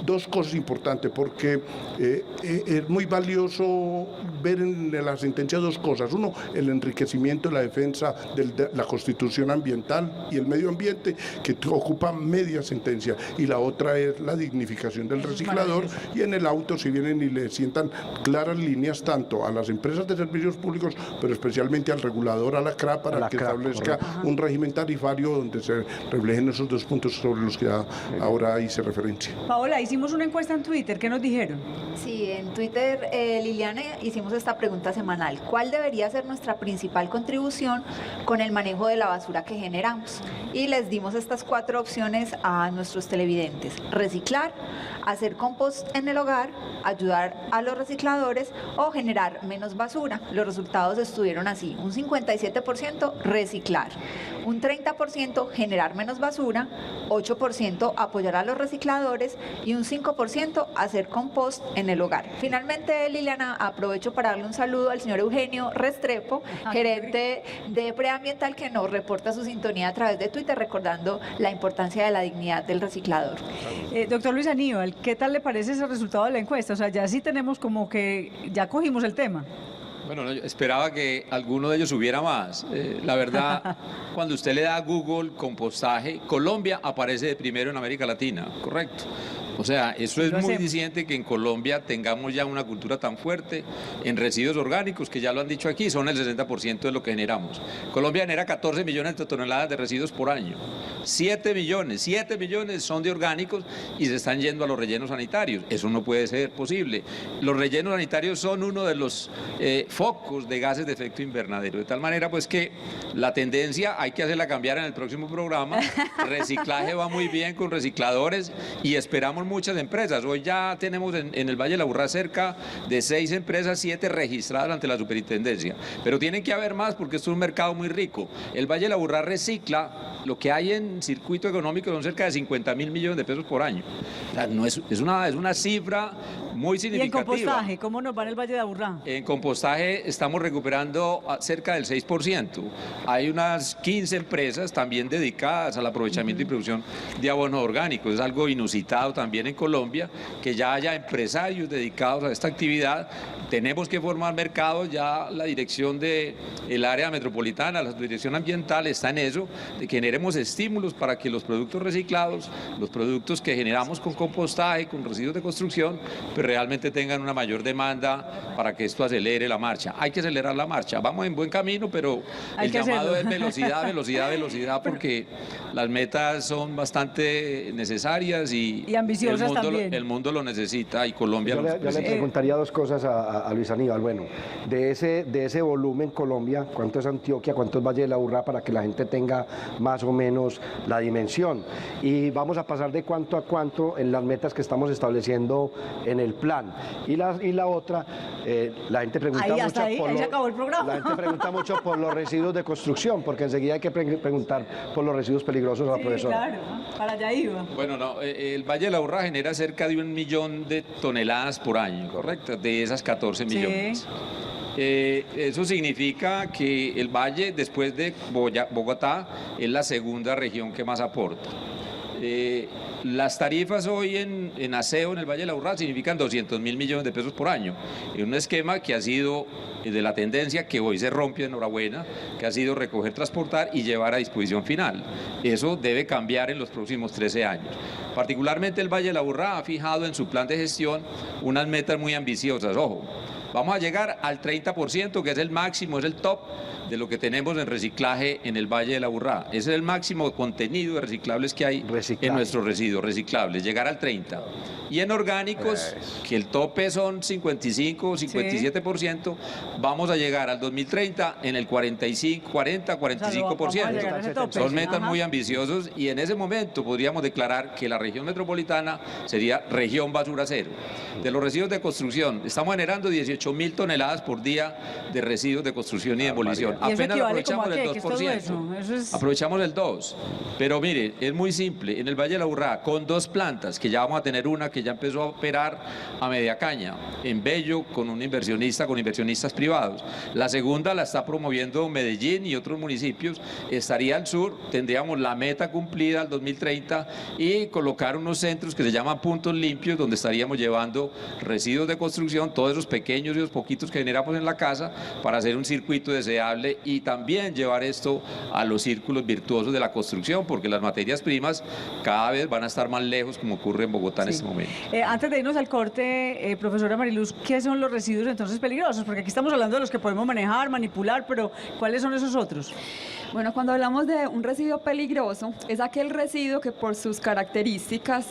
dos cosas importantes, porque es muy valioso ver en la sentencia dos cosas. Uno, el enriquecimiento y la defensa de la Constitución ambiental y el medio ambiente, que ocupa media sentencia, y la otra es la dignificación del reciclador, y en el auto si vienen y le sientan claras líneas tanto a las empresas de servicios públicos, pero especialmente al regulador, a la CRA, para que establezca un régimen tarifario donde se reflejen esos dos puntos sobre los que ahora hice referencia. Paola, hicimos una encuesta en Twitter, ¿qué nos dijeron? Sí, en Twitter, Liliana, hicimos esta pregunta semanal: ¿cuál debería ser nuestra principal contribución con el manejo de la basura que generamos? Y les dimos estas 4 opciones a nuestros televidentes: reciclar, hacer compost en el hogar, ayudar a los recicladores o generar menos basura. Los resultados estuvieron así: un 57% reciclar, un 30% generar menos basura, 8% apoyar a los recicladores y un 5% hacer compost en el hogar. Finalmente, Liliana, aprovecho para darle un saludo al señor Eugenio Restrepo, gerente de Preambiental, que nos reporta su sintonía a través de Twitter, recordando la importancia de la dignidad del reciclador. Doctor Luis Aníbal, ¿qué tal le parece ese resultado de la encuesta? O sea, ya sí tenemos como que, ya cogimos el tema. Bueno, yo esperaba que alguno de ellos hubiera más. La verdad, cuando usted le da a Google compostaje, Colombia aparece de primero en América Latina, correcto. O sea, eso es muy diciente que en Colombia tengamos ya una cultura tan fuerte en residuos orgánicos, que ya lo han dicho aquí, son el 60% de lo que generamos. Colombia genera 14 millones de toneladas de residuos por año. 7 millones son de orgánicos y se están yendo a los rellenos sanitarios. Eso no puede ser posible. Los rellenos sanitarios son uno de los focos de gases de efecto invernadero. De tal manera pues que la tendencia hay que hacerla cambiar en el próximo programa. Reciclaje va muy bien con recicladores y esperamos muchas empresas. Hoy ya tenemos en el Valle de la Aburrá cerca de 6 empresas, 7 registradas ante la superintendencia. Pero tienen que haber más porque esto es un mercado muy rico. El Valle de la Aburrá recicla, lo que hay en circuito económico son cerca de 50.000 millones de pesos por año. O sea, no es una cifra muy significativa. ¿Y en compostaje? ¿Cómo nos va en el Valle de Aburrá? En compostaje estamos recuperando cerca del 6%. Hay unas 15 empresas también dedicadas al aprovechamiento y producción de abonos orgánicos. Es algo inusitado también en Colombia, que ya haya empresarios dedicados a esta actividad. Tenemos que formar mercados, ya la dirección del área metropolitana, la dirección ambiental está en eso, de que generemos estímulos para que los productos reciclados, los productos que generamos con compostaje, con residuos de construcción, pero pues realmente tengan una mayor demanda para que esto acelere la marcha. Hay que acelerar la marcha, vamos en buen camino, pero el llamado es velocidad, velocidad, velocidad, porque las metas son bastante necesarias y ambiciosas también. El mundo lo necesita y Colombia lo necesita. Yo le preguntaría dos cosas a Luis Aníbal. Bueno, de ese volumen Colombia, ¿cuánto es Antioquia, cuánto es Valle de la Aburrá, para que la gente tenga más o menos la dimensión? Y vamos a pasar de cuánto a cuánto en las metas que estamos estableciendo en el plan. Y la otra, la gente pregunta la gente pregunta mucho por los residuos de construcción, porque enseguida hay que preguntar por los residuos peligrosos a la profesora. Claro, para allá iba. Bueno, no, el Valle de la Aburrá genera cerca de 1 millón de toneladas por año, ¿correcto? De esas 14 millones. Eso significa que el Valle, después de Bogotá, es la segunda región que más aporta. Las tarifas hoy en aseo en el Valle de la Aburrá significan 200.000 millones de pesos por año, en un esquema que ha sido de la tendencia que hoy se rompe, enhorabuena, que ha sido recoger, transportar y llevar a disposición final. Eso debe cambiar en los próximos 13 años. Particularmente el Valle de la Aburrá ha fijado en su plan de gestión unas metas muy ambiciosas, ojo. Vamos a llegar al 30%, que es el máximo, es el top de lo que tenemos en reciclaje en el Valle de la Aburrá. Ese es el máximo contenido de reciclables que hay en nuestros residuos reciclables, llegar al 30%. Y en orgánicos, que el tope son 55 o 57%, vamos a llegar al 2030 en el 40-45%. Son metas muy ambiciosas y en ese momento podríamos declarar que la región metropolitana sería región basura cero. De los residuos de construcción, estamos generando 18.000 toneladas por día de residuos de construcción y demolición. Apenas aprovechamos el 2%. Aprovechamos el 2%. Pero mire, es muy simple. En el Valle de la Aburrá, con 2 plantas, que ya vamos a tener una que ya empezó a operar a media caña, en Bello, con un inversionista, con inversionistas privados. La segunda la está promoviendo Medellín y otros municipios. Estaría al sur, tendríamos la meta cumplida al 2030 y colocar unos centros que se llaman puntos limpios, donde estaríamos llevando residuos de construcción, todos esos pequeños y los poquitos que generamos en la casa, para hacer un circuito deseable y también llevar esto a los círculos virtuosos de la construcción, porque las materias primas cada vez van a estar más lejos, como ocurre en Bogotá en este momento. Antes de irnos al corte, profesora Mariluz, ¿qué son los residuos entonces peligrosos? Porque aquí estamos hablando de los que podemos manejar, manipular, pero ¿cuáles son esos otros? Bueno, cuando hablamos de un residuo peligroso, es aquel residuo que por sus características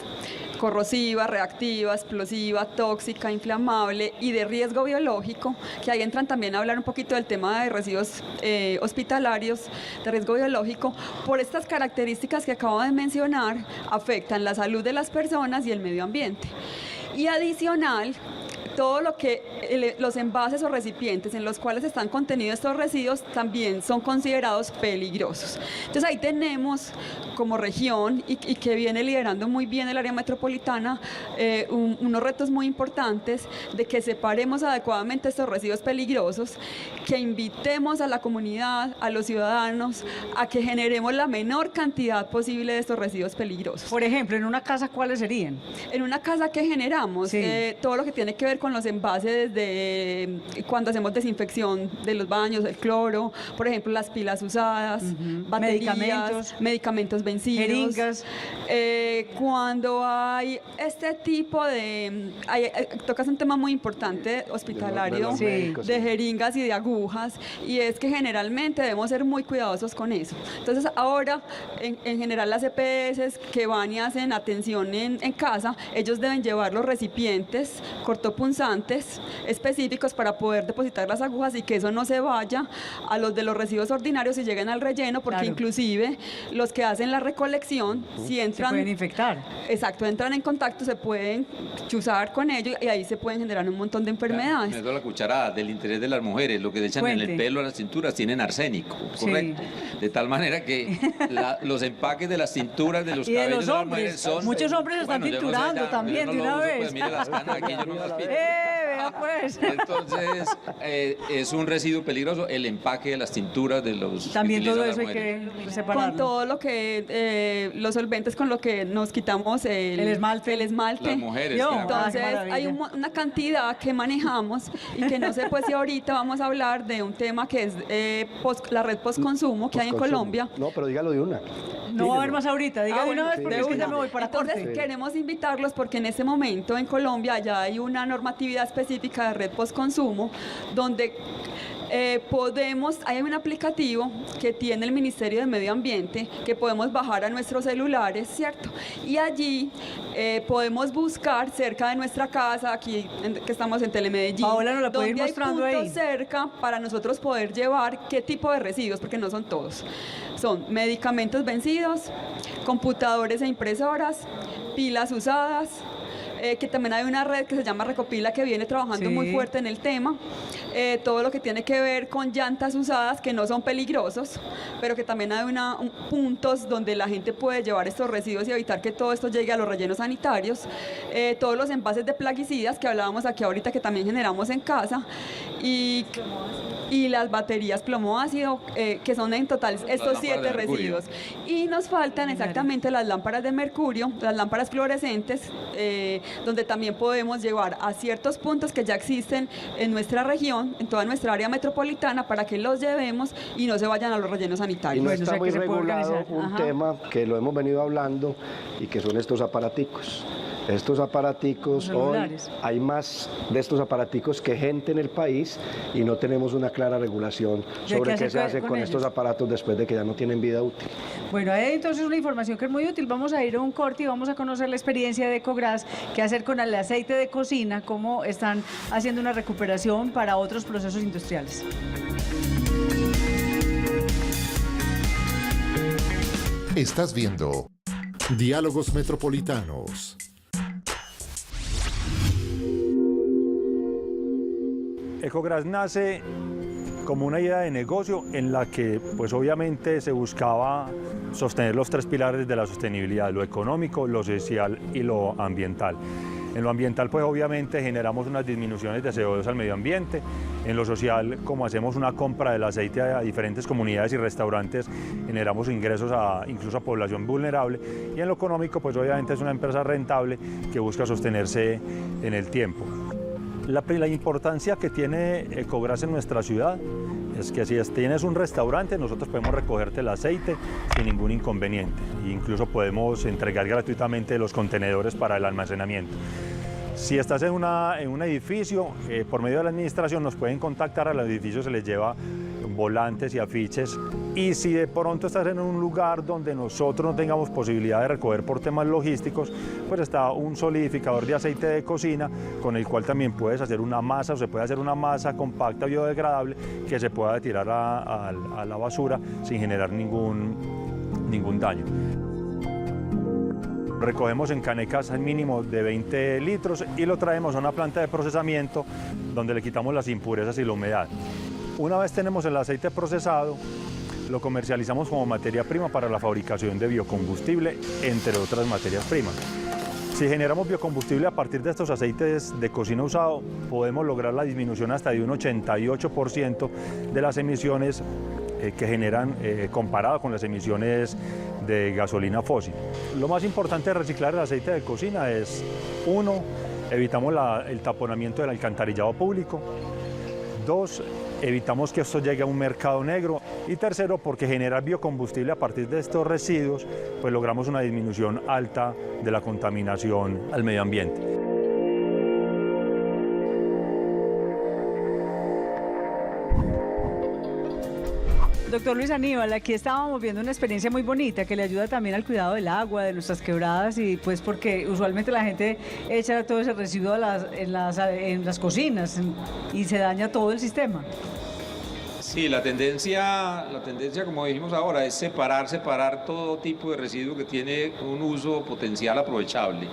corrosiva, reactiva, explosiva, tóxica, inflamable y de riesgo biológico, que ahí entran también a hablar un poquito del tema de residuos hospitalarios de riesgo biológico, por estas características que acabo de mencionar, afectan la salud de las personas y el medio ambiente. Y adicional, todo lo que los envases o recipientes en los cuales están contenidos estos residuos también son considerados peligrosos. Entonces ahí tenemos como región y que viene liderando muy bien el área metropolitana unos retos muy importantes de que separemos adecuadamente estos residuos peligrosos, que invitemos a la comunidad, a los ciudadanos, a que generemos la menor cantidad posible de estos residuos peligrosos. Por ejemplo, en una casa, ¿cuáles serían? En una casa que generamos, todo lo que tiene que ver con los envases desde cuando hacemos desinfección de los baños, el cloro, por ejemplo, las pilas usadas, baterías, medicamentos vencidos, jeringas. Cuando hay este tipo de... tocas un tema muy importante hospitalario, de jeringas y de agujas, y es que generalmente debemos ser muy cuidadosos con eso. Entonces ahora, en general las EPS que van y hacen atención en casa, ellos deben llevar los recipientes cortopunzantes específicos para poder depositar las agujas y que eso no se vaya a los de los residuos ordinarios y lleguen al relleno, porque inclusive los que hacen la recolección, si entran... Se pueden infectar. Exacto, entran en contacto, se pueden chuzar con ellos y ahí se pueden generar un montón de enfermedades. Me doy la cucharada del interés de las mujeres, lo que se echan en el pelo, en las cinturas, tienen arsénico, correcto. De tal manera que los empaques de las cinturas de los cabellos de las mujeres son... Muchos hombres están tinturando también de una vez. Mire las canas aquí, yo no las pinto. pues. Entonces, es un residuo peligroso el empaque de las tinturas de los... También todo utilizan eso las hay mujeres. que separarlo. Con todo lo que, los solventes con lo que nos quitamos el esmalte. Las mujeres. Yo, claro. Entonces maravilla. hay una cantidad que manejamos y que no sé pues si ahorita vamos a hablar de un tema que es la red postconsumo que hay en Colombia. No, pero dígalo de una. No va a haber más ahorita, diga de una vez porque de es que ya una. me voy para Entonces corte. queremos invitarlos porque en este momento en Colombia ya hay una normatividad específica de red postconsumo donde hay un aplicativo que tiene el Ministerio de Medio Ambiente que podemos bajar a nuestros celulares, ¿cierto? Y allí podemos buscar cerca de nuestra casa, aquí que estamos en Telemedellín, Paola nos la puede ir donde hay mostrando puntos ahí. cerca para nosotros poder llevar qué tipo de residuos, porque no son todos. Son medicamentos vencidos, computadores e impresoras, pilas usadas, que también hay una red que se llama Recopila que viene trabajando muy fuerte en el tema, todo lo que tiene que ver con llantas usadas que no son peligrosos, pero que también hay puntos donde la gente puede llevar estos residuos y evitar que todo esto llegue a los rellenos sanitarios, todos los envases de plaguicidas que hablábamos aquí ahorita que también generamos en casa y las baterías plomo ácido, que son en total estos 7 residuos. Y nos faltan exactamente las lámparas de mercurio, las lámparas fluorescentes, donde también podemos llevar a ciertos puntos que ya existen en nuestra región, en toda nuestra área metropolitana, para que los llevemos y no se vayan a los rellenos Y sanitarios. no Bueno, o está sea, muy que se puede regulado organizar. un Ajá. tema que lo hemos venido hablando y que son estos aparaticos. Estos aparaticos, Los hoy celulares. hay más de estos aparaticos que gente en el país y no tenemos una clara regulación sobre qué se hace con estos aparatos después de que ya no tienen vida útil. Bueno, hay entonces una información que es muy útil. Vamos a ir a un corte y vamos a conocer la experiencia de Ecogras, qué hacer con el aceite de cocina, cómo están haciendo una recuperación para otros procesos industriales. Estás viendo Diálogos Metropolitanos. Ecogras nace como una idea de negocio en la que pues obviamente se buscaba sostener los 3 pilares de la sostenibilidad, lo económico, lo social y lo ambiental. En lo ambiental pues obviamente generamos unas disminuciones de CO2 al medio ambiente, en lo social como hacemos una compra del aceite a diferentes comunidades y restaurantes generamos ingresos incluso a población vulnerable, y en lo económico pues obviamente es una empresa rentable que busca sostenerse en el tiempo. La importancia que tiene Ecogras en nuestra ciudad es que si tienes un restaurante, nosotros podemos recogerte el aceite sin ningún inconveniente e incluso podemos entregar gratuitamente los contenedores para el almacenamiento. Si estás en un edificio, por medio de la administración nos pueden contactar, al edificio se les lleva volantes y afiches, y si de pronto estás en un lugar donde nosotros no tengamos posibilidad de recoger por temas logísticos, pues está un solidificador de aceite de cocina con el cual también puedes hacer una masa, o se puede hacer una masa compacta biodegradable que se pueda tirar a la basura sin generar ningún daño. Recogemos en canecas al mínimo de 20 litros y lo traemos a una planta de procesamiento donde le quitamos las impurezas y la humedad. Una vez tenemos el aceite procesado, lo comercializamos como materia prima para la fabricación de biocombustible, entre otras materias primas. Si generamos biocombustible a partir de estos aceites de cocina usado, podemos lograr la disminución hasta de un 88% de las emisiones que generan comparado con las emisiones de gasolina fósil. Lo más importante de reciclar el aceite de cocina es, 1, evitamos el taponamiento del alcantarillado público, 2, evitamos que esto llegue a un mercado negro, y 3, porque generar biocombustible a partir de estos residuos, pues logramos una disminución alta de la contaminación al medio ambiente. Doctor Luis Aníbal, aquí estábamos viendo una experiencia muy bonita que le ayuda también al cuidado del agua, de nuestras quebradas, y pues porque usualmente la gente echa todo ese residuo en las cocinas y se daña todo el sistema. Sí, la tendencia, como dijimos ahora, es separar todo tipo de residuo que tiene un uso potencial aprovechable,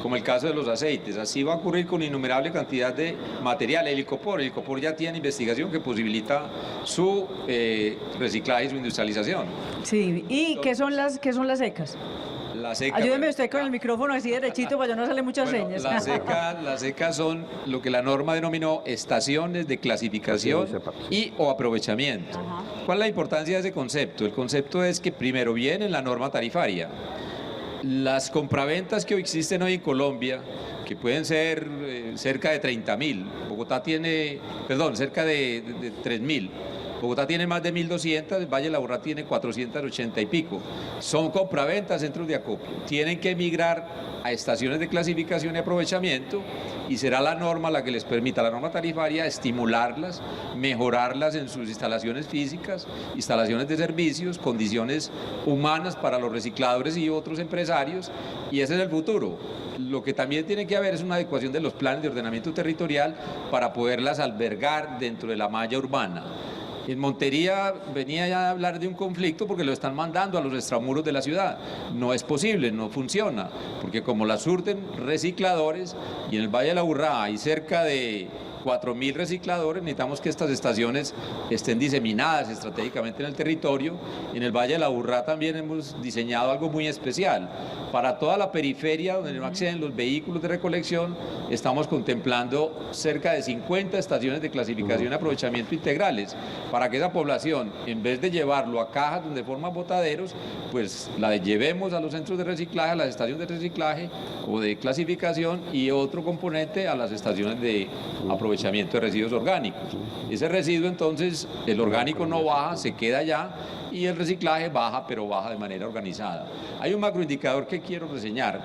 como el caso de los aceites. Así va a ocurrir con innumerable cantidad de material. El Icopor ya tiene investigación que posibilita su reciclaje y su industrialización. Sí, ¿y qué son las secas? Ayúdeme usted con el micrófono así derechito para yo no hacerle muchas señas. Las secas son lo que la norma denominó estaciones de clasificación y o aprovechamiento. ¿Cuál es la importancia de ese concepto? El concepto es que primero viene en la norma tarifaria. Las compraventas que existen hoy en Colombia, que pueden ser cerca de 30.000, Bogotá tiene, perdón, cerca de 3.000. Bogotá tiene más de 1.200, el Valle de la Aburrá tiene 480 y pico. Son compraventas, centros de acopio. Tienen que migrar a estaciones de clasificación y aprovechamiento y será la norma la que les permita, la norma tarifaria, estimularlas, mejorarlas en sus instalaciones físicas, instalaciones de servicios, condiciones humanas para los recicladores y otros empresarios, y ese es el futuro. Lo que también tiene que haber es una adecuación de los planes de ordenamiento territorial para poderlas albergar dentro de la malla urbana. En Montería venía ya a hablar de un conflicto porque lo están mandando a los extramuros de la ciudad. No es posible, no funciona, porque como las surten recicladores y en el Valle de la Aburrá hay cerca de 4.000 recicladores, necesitamos que estas estaciones estén diseminadas estratégicamente en el territorio. En el Valle de la Aburrá también hemos diseñado algo muy especial. Para toda la periferia donde no acceden los vehículos de recolección, estamos contemplando cerca de 50 estaciones de clasificación y aprovechamiento integrales, para que esa población, en vez de llevarlo a cajas donde forman botaderos, pues la llevemos a los centros de reciclaje, a las estaciones de reciclaje o de clasificación, y otro componente a las estaciones de aprovechamiento de residuos orgánicos. Ese residuo entonces, el orgánico no baja, se queda allá, y el reciclaje baja, pero baja de manera organizada. Hay un macroindicador que quiero reseñar.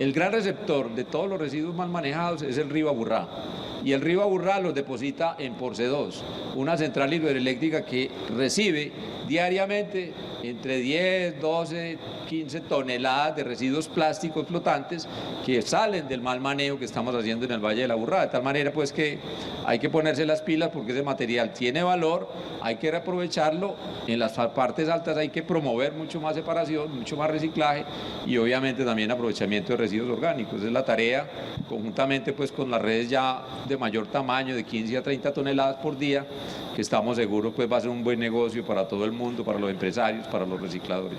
El gran receptor de todos los residuos mal manejados es el río Aburrá. Y el río Aburrá los deposita en Porce 2, una central hidroeléctrica que recibe diariamente entre 10, 12, 15 toneladas de residuos plásticos flotantes que salen del mal manejo que estamos haciendo en el Valle de la Aburrá. De tal manera pues que hay que ponerse las pilas porque ese material tiene valor, hay que reaprovecharlo. En las partes altas hay que promover mucho más separación, mucho más reciclaje y obviamente también aprovechamiento de residuos orgánicos. Esa es la tarea, conjuntamente pues con las redes ya de mayor tamaño, de 15 a 30 toneladas por día, que estamos seguros pues va a ser un buen negocio para todo el mundo, para los empresarios, para los recicladores.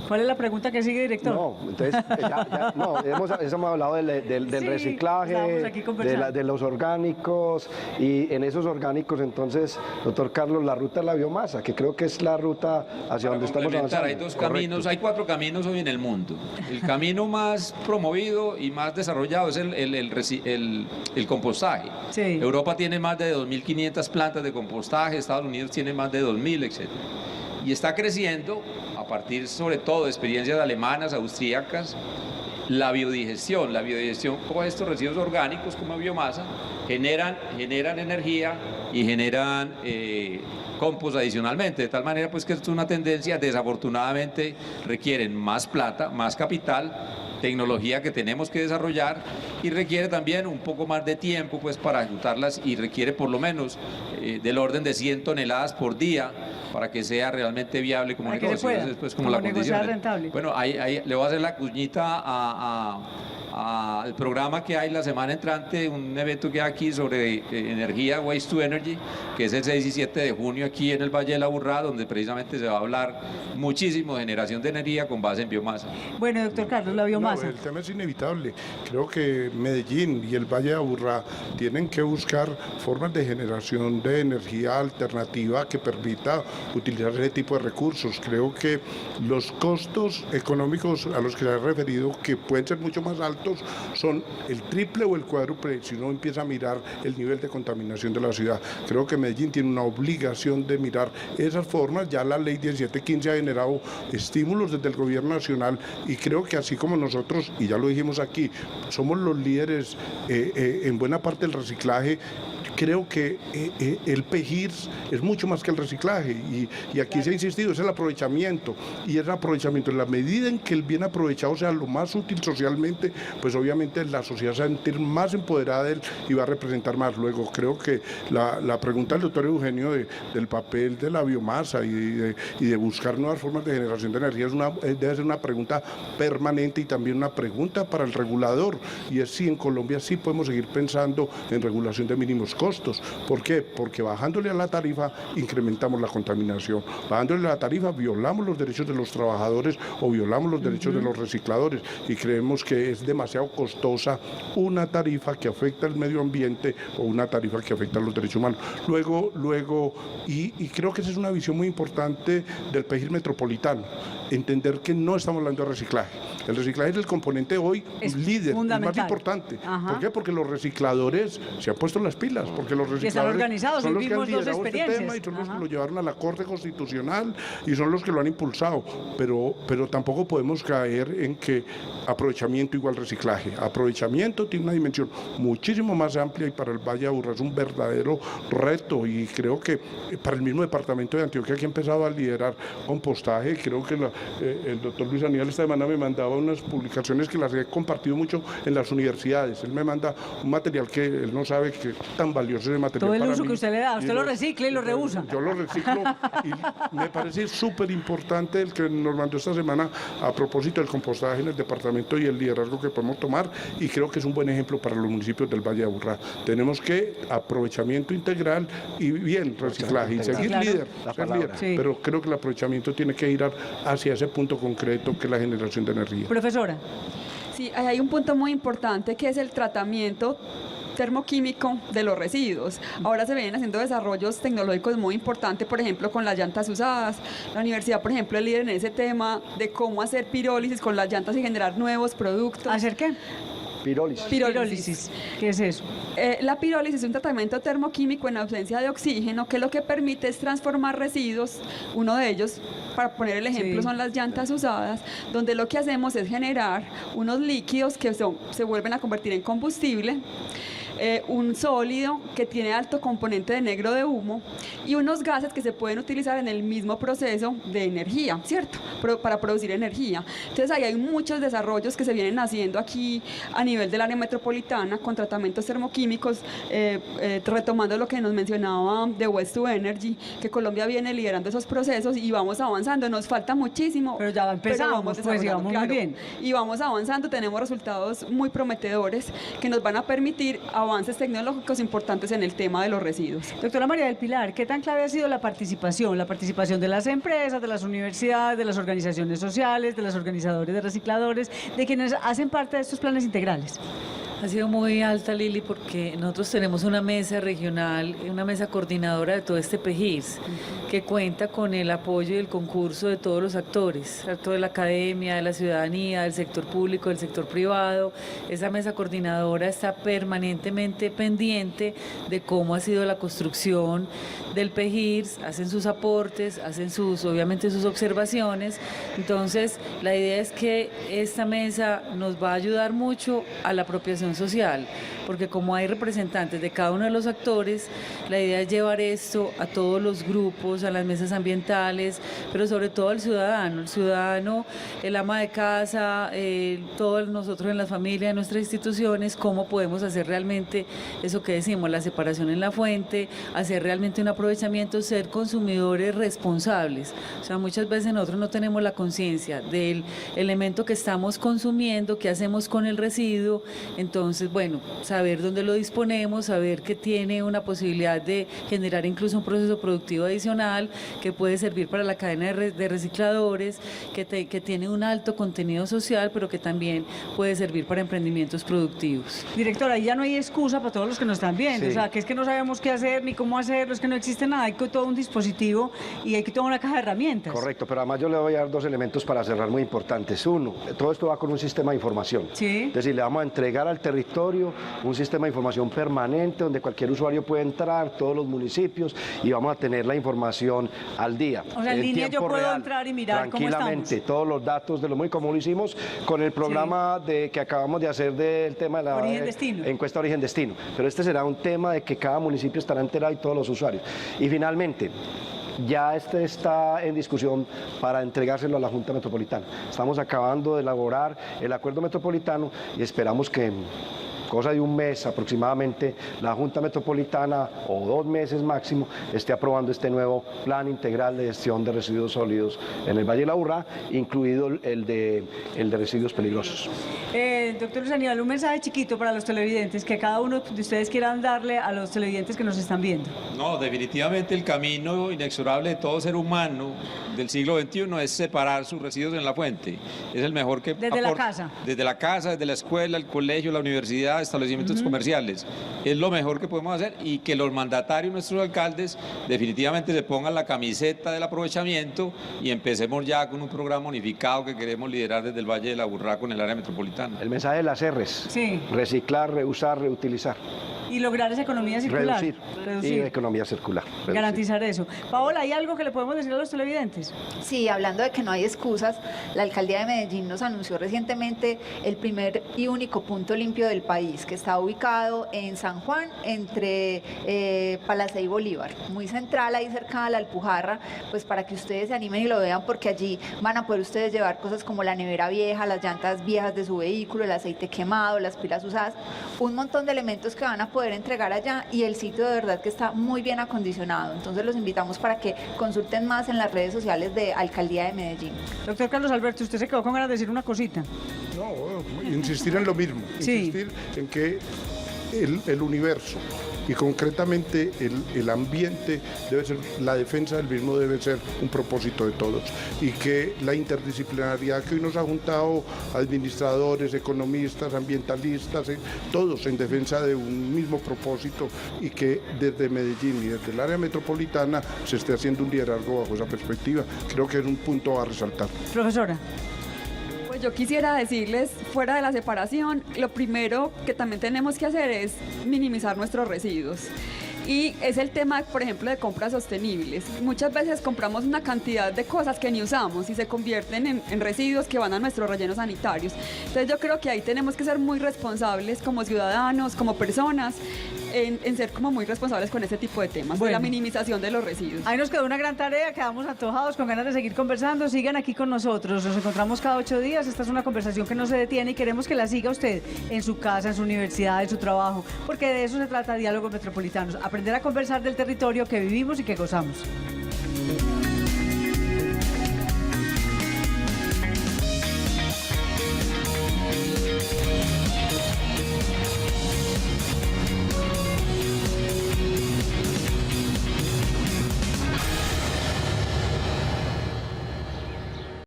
¿Cuál es la pregunta que sigue, director? No, entonces, hemos hablado del reciclaje, de los orgánicos, y en esos orgánicos, entonces, doctor Carlos, la ruta de la biomasa, que creo que es la ruta hacia donde estamos avanzando. Hay dos caminos, hay 4 caminos hoy en el mundo. El camino más promovido y más desarrollado es el compostaje. Sí. Europa tiene más de 2.500 plantas de compostaje, Estados Unidos tiene más de 2.000, etc. Y está creciendo, a partir sobre todo de experiencias alemanas, austríacas, la biodigestión. La biodigestión coge estos residuos orgánicos como biomasa, generan energía y generan compost adicionalmente, de tal manera pues que esto es una tendencia, desafortunadamente requieren más plata, más capital, tecnología que tenemos que desarrollar y requiere también un poco más de tiempo pues para ejecutarlas, y requiere por lo menos del orden de 100 toneladas por día para que sea realmente viable como negocio. Después, como la condición. Rentable. Bueno, ahí le voy a hacer la cuñita al programa que hay la semana entrante, un evento que hay aquí sobre energía, Waste to Energy, que es el 6 y 7 de junio aquí en el Valle de la Aburrá, donde precisamente se va a hablar muchísimo de generación de energía con base en biomasa. Bueno, doctor Carlos, la biomasa. No, el tema es inevitable. Creo que Medellín y el Valle de Aburrá tienen que buscar formas de generación de energía alternativa que permita utilizar ese tipo de recursos. Creo que los costos económicos a los que se ha referido, que pueden ser mucho más altos, son el triple o el cuádruple si uno empieza a mirar el nivel de contaminación de la ciudad. Creo que Medellín tiene una obligación de mirar esas formas. Ya la ley 1715 ha generado estímulos desde el gobierno nacional, y creo que así como nosotros, y ya lo dijimos aquí, somos los líderes en buena parte del reciclaje, creo que el PEGIRS es mucho más que el reciclaje, y aquí se ha insistido, es el aprovechamiento, y el aprovechamiento en la medida en que el bien aprovechado sea lo más útil socialmente, pues obviamente la sociedad se va a sentir más empoderada de él y va a representar más. Luego creo que la pregunta del doctor Eugenio del papel de la biomasa y de buscar nuevas formas de generación de energía debe ser una pregunta permanente, y también una pregunta para el regulador, y es si en Colombia sí podemos seguir pensando en regulación de mínimos costos. costos. ¿Por qué? Porque bajándole a la tarifa incrementamos la contaminación. Bajándole a la tarifa violamos los derechos de los trabajadores o violamos los derechos de los recicladores y creemos que es demasiado costosa una tarifa que afecta al medio ambiente o una tarifa que afecta a los derechos humanos. Y creo que esa es una visión muy importante del PEGIR metropolitano, entender que no estamos hablando de reciclaje. El reciclaje es el componente hoy líder, el más importante. ¿Por qué? Porque los recicladores se han puesto las pilas, porque los recicladores son los que han liderado este tema y son los que lo llevaron a la Corte Constitucional y son los que lo han impulsado, pero tampoco podemos caer en que aprovechamiento igual reciclaje. Aprovechamiento tiene una dimensión muchísimo más amplia y para el Valle de Aburrá es un verdadero reto y creo que para el mismo departamento de Antioquia que ha empezado a liderar compostaje, creo que el doctor Luis Aníbal esta semana me mandaba unas publicaciones que las he compartido mucho en las universidades. Él me manda un material que él no sabe que es tan valioso ese material. Todo el para uso mí. que usted le da, usted lo recicla y lo reusa. Yo lo reciclo y me parece súper importante el que nos mandó esta semana a propósito del compostaje en el departamento y el liderazgo que podemos tomar y creo que es un buen ejemplo para los municipios del Valle de Aburrá. Tenemos que aprovechamiento integral y bien reciclaje y seguir líder, Sí. pero creo que el aprovechamiento tiene que ir hacia ese punto concreto que es la generación de energía. Profesora. Sí, hay un punto muy importante que es el tratamiento termoquímico de los residuos. Ahora se vienen haciendo desarrollos tecnológicos muy importantes, por ejemplo, con las llantas usadas. La universidad, por ejemplo, es líder en ese tema de cómo hacer pirólisis con las llantas y generar nuevos productos. ¿Hacer qué? Pirólisis. ¿Qué es eso? La pirólisis es un tratamiento termoquímico en ausencia de oxígeno que lo que permite es transformar residuos, uno de ellos, para poner el ejemplo, son las llantas usadas, donde lo que hacemos es generar unos líquidos que se vuelven a convertir en combustible, un sólido que tiene alto componente de negro de humo y unos gases que se pueden utilizar en el mismo proceso de energía, ¿cierto? Para producir energía. Entonces ahí hay muchos desarrollos que se vienen haciendo aquí a nivel del área metropolitana con tratamientos termoquímicos, retomando lo que nos mencionaba de Waste to Energy, que Colombia viene liderando esos procesos y vamos avanzando. Nos falta muchísimo, pero ya empezamos, pues íbamos muy bien. Y vamos avanzando, tenemos resultados muy prometedores que nos van a permitir avances tecnológicos importantes en el tema de los residuos. Doctora María del Pilar, ¿qué tan clave ha sido la participación? La participación de las empresas, de las universidades, de las organizaciones sociales, de los organizadores de recicladores, de quienes hacen parte de estos planes integrales. Ha sido muy alta, Lili, porque nosotros tenemos una mesa regional, una mesa coordinadora de todo este PEGIRS, que cuenta con el apoyo y el concurso de todos los actores, tanto de la academia, de la ciudadanía, del sector público, del sector privado. Esa mesa coordinadora está permanentemente pendiente de cómo ha sido la construcción del PEGIRS, hacen sus aportes, hacen obviamente sus observaciones. Entonces, la idea es que esta mesa nos va a ayudar mucho a la apropiación social, porque como hay representantes de cada uno de los actores, la idea es llevar esto a todos los grupos, a las mesas ambientales, pero sobre todo al ciudadano, el ama de casa, todos nosotros en la familia, en nuestras instituciones, cómo podemos hacer realmente eso que decimos, la separación en la fuente, hacer realmente un aprovechamiento, ser consumidores responsables. O sea, muchas veces nosotros no tenemos la conciencia del elemento que estamos consumiendo, qué hacemos con el residuo. Entonces, bueno, saber dónde lo disponemos, saber que tiene una posibilidad de generar incluso un proceso productivo adicional que puede servir para la cadena de recicladores, que tiene un alto contenido social, pero que también puede servir para emprendimientos productivos. Directora, ahí ya no hay excusa para todos los que nos están viendo, Sí. O sea, que es que no sabemos qué hacer ni cómo hacerlo, es que no existe nada, hay que todo un dispositivo y hay que toda una caja de herramientas. Correcto, pero además yo le voy a dar dos elementos para cerrar muy importantes. Uno, todo esto va con un sistema de información. Sí. Es decir, le vamos a entregar al territorio un sistema de información permanente donde cualquier usuario puede entrar, todos los municipios, y vamos a tener la información al día. O sea, en línea yo tiempo puedo real, entrar y mirar cómo estamos. tranquilamente, todos los datos de lo muy como lo hicimos con el programa que acabamos de hacer del tema de la Origen-Destino. encuesta Origen-Destino. Pero este será un tema de que cada municipio estará enterado y todos los usuarios. Y finalmente, ya está en discusión para entregárselo a la Junta Metropolitana. Estamos acabando de elaborar el acuerdo metropolitano y esperamos que cosa de un mes aproximadamente, la Junta Metropolitana, o 2 meses máximo, esté aprobando este nuevo plan integral de gestión de residuos sólidos en el Valle de la Aburrá, incluido el de residuos peligrosos. Doctor Luis Aníbal, un mensaje chiquito para los televidentes, que cada uno de ustedes quieran darle a los televidentes que nos están viendo. No, definitivamente el camino inexorable de todo ser humano del siglo XXI es separar sus residuos en la fuente. Es el mejor que... Desde la casa. Desde la casa, desde la escuela, el colegio, la universidad, establecimientos comerciales. Es lo mejor que podemos hacer, y que los mandatarios, nuestros alcaldes, definitivamente se pongan la camiseta del aprovechamiento y empecemos ya con un programa unificado que queremos liderar desde el Valle de la Aburrá con el área metropolitana. El mensaje de las R's. Sí. Reciclar, reusar, reutilizar. Y lograr esa economía circular. Reducir. Y economía circular. Reducir. Garantizar eso. Paola, ¿hay algo que le podemos decir a los televidentes? Sí, hablando de que no hay excusas, la Alcaldía de Medellín nos anunció recientemente el primer y único punto limpio del país, que está ubicado en San Juan, entre Palacé y Bolívar, muy central, ahí cerca de la Alpujarra, pues para que ustedes se animen y lo vean, porque allí van a poder ustedes llevar cosas como la nevera vieja, las llantas viejas de su vehículo, el aceite quemado, las pilas usadas, un montón de elementos que van a poder entregar allá, y el sitio de verdad que está muy bien acondicionado. Entonces los invitamos para que consulten más en las redes sociales de Alcaldía de Medellín. Doctor Carlos Alberto, usted se quedó con ganas de decir una cosita. No, insistir en lo mismo, insistir en que el universo y concretamente el ambiente debe ser, la defensa del mismo debe ser un propósito de todos, y que la interdisciplinariedad que hoy nos ha juntado administradores, economistas, ambientalistas, todos en defensa de un mismo propósito, y que desde Medellín y desde el área metropolitana se esté haciendo un liderazgo bajo esa perspectiva. Creo que es un punto a resaltar. Profesora. Pues yo quisiera decirles, fuera de la separación, lo primero que también tenemos que hacer es minimizar nuestros residuos. Y es el tema, por ejemplo, de compras sostenibles. Muchas veces compramos una cantidad de cosas que ni usamos y se convierten en residuos que van a nuestros rellenos sanitarios. Entonces yo creo que ahí tenemos que ser muy responsables como ciudadanos, como personas, en ser como muy responsables con este tipo de temas, de la minimización de los residuos. Ahí nos quedó una gran tarea, quedamos antojados, con ganas de seguir conversando. Sigan aquí con nosotros, nos encontramos cada 8 días. Esta es una conversación que no se detiene, y queremos que la siga usted en su casa, en su universidad, en su trabajo, porque de eso se trata Diálogos Metropolitanos, aprender a conversar del territorio que vivimos y que gozamos.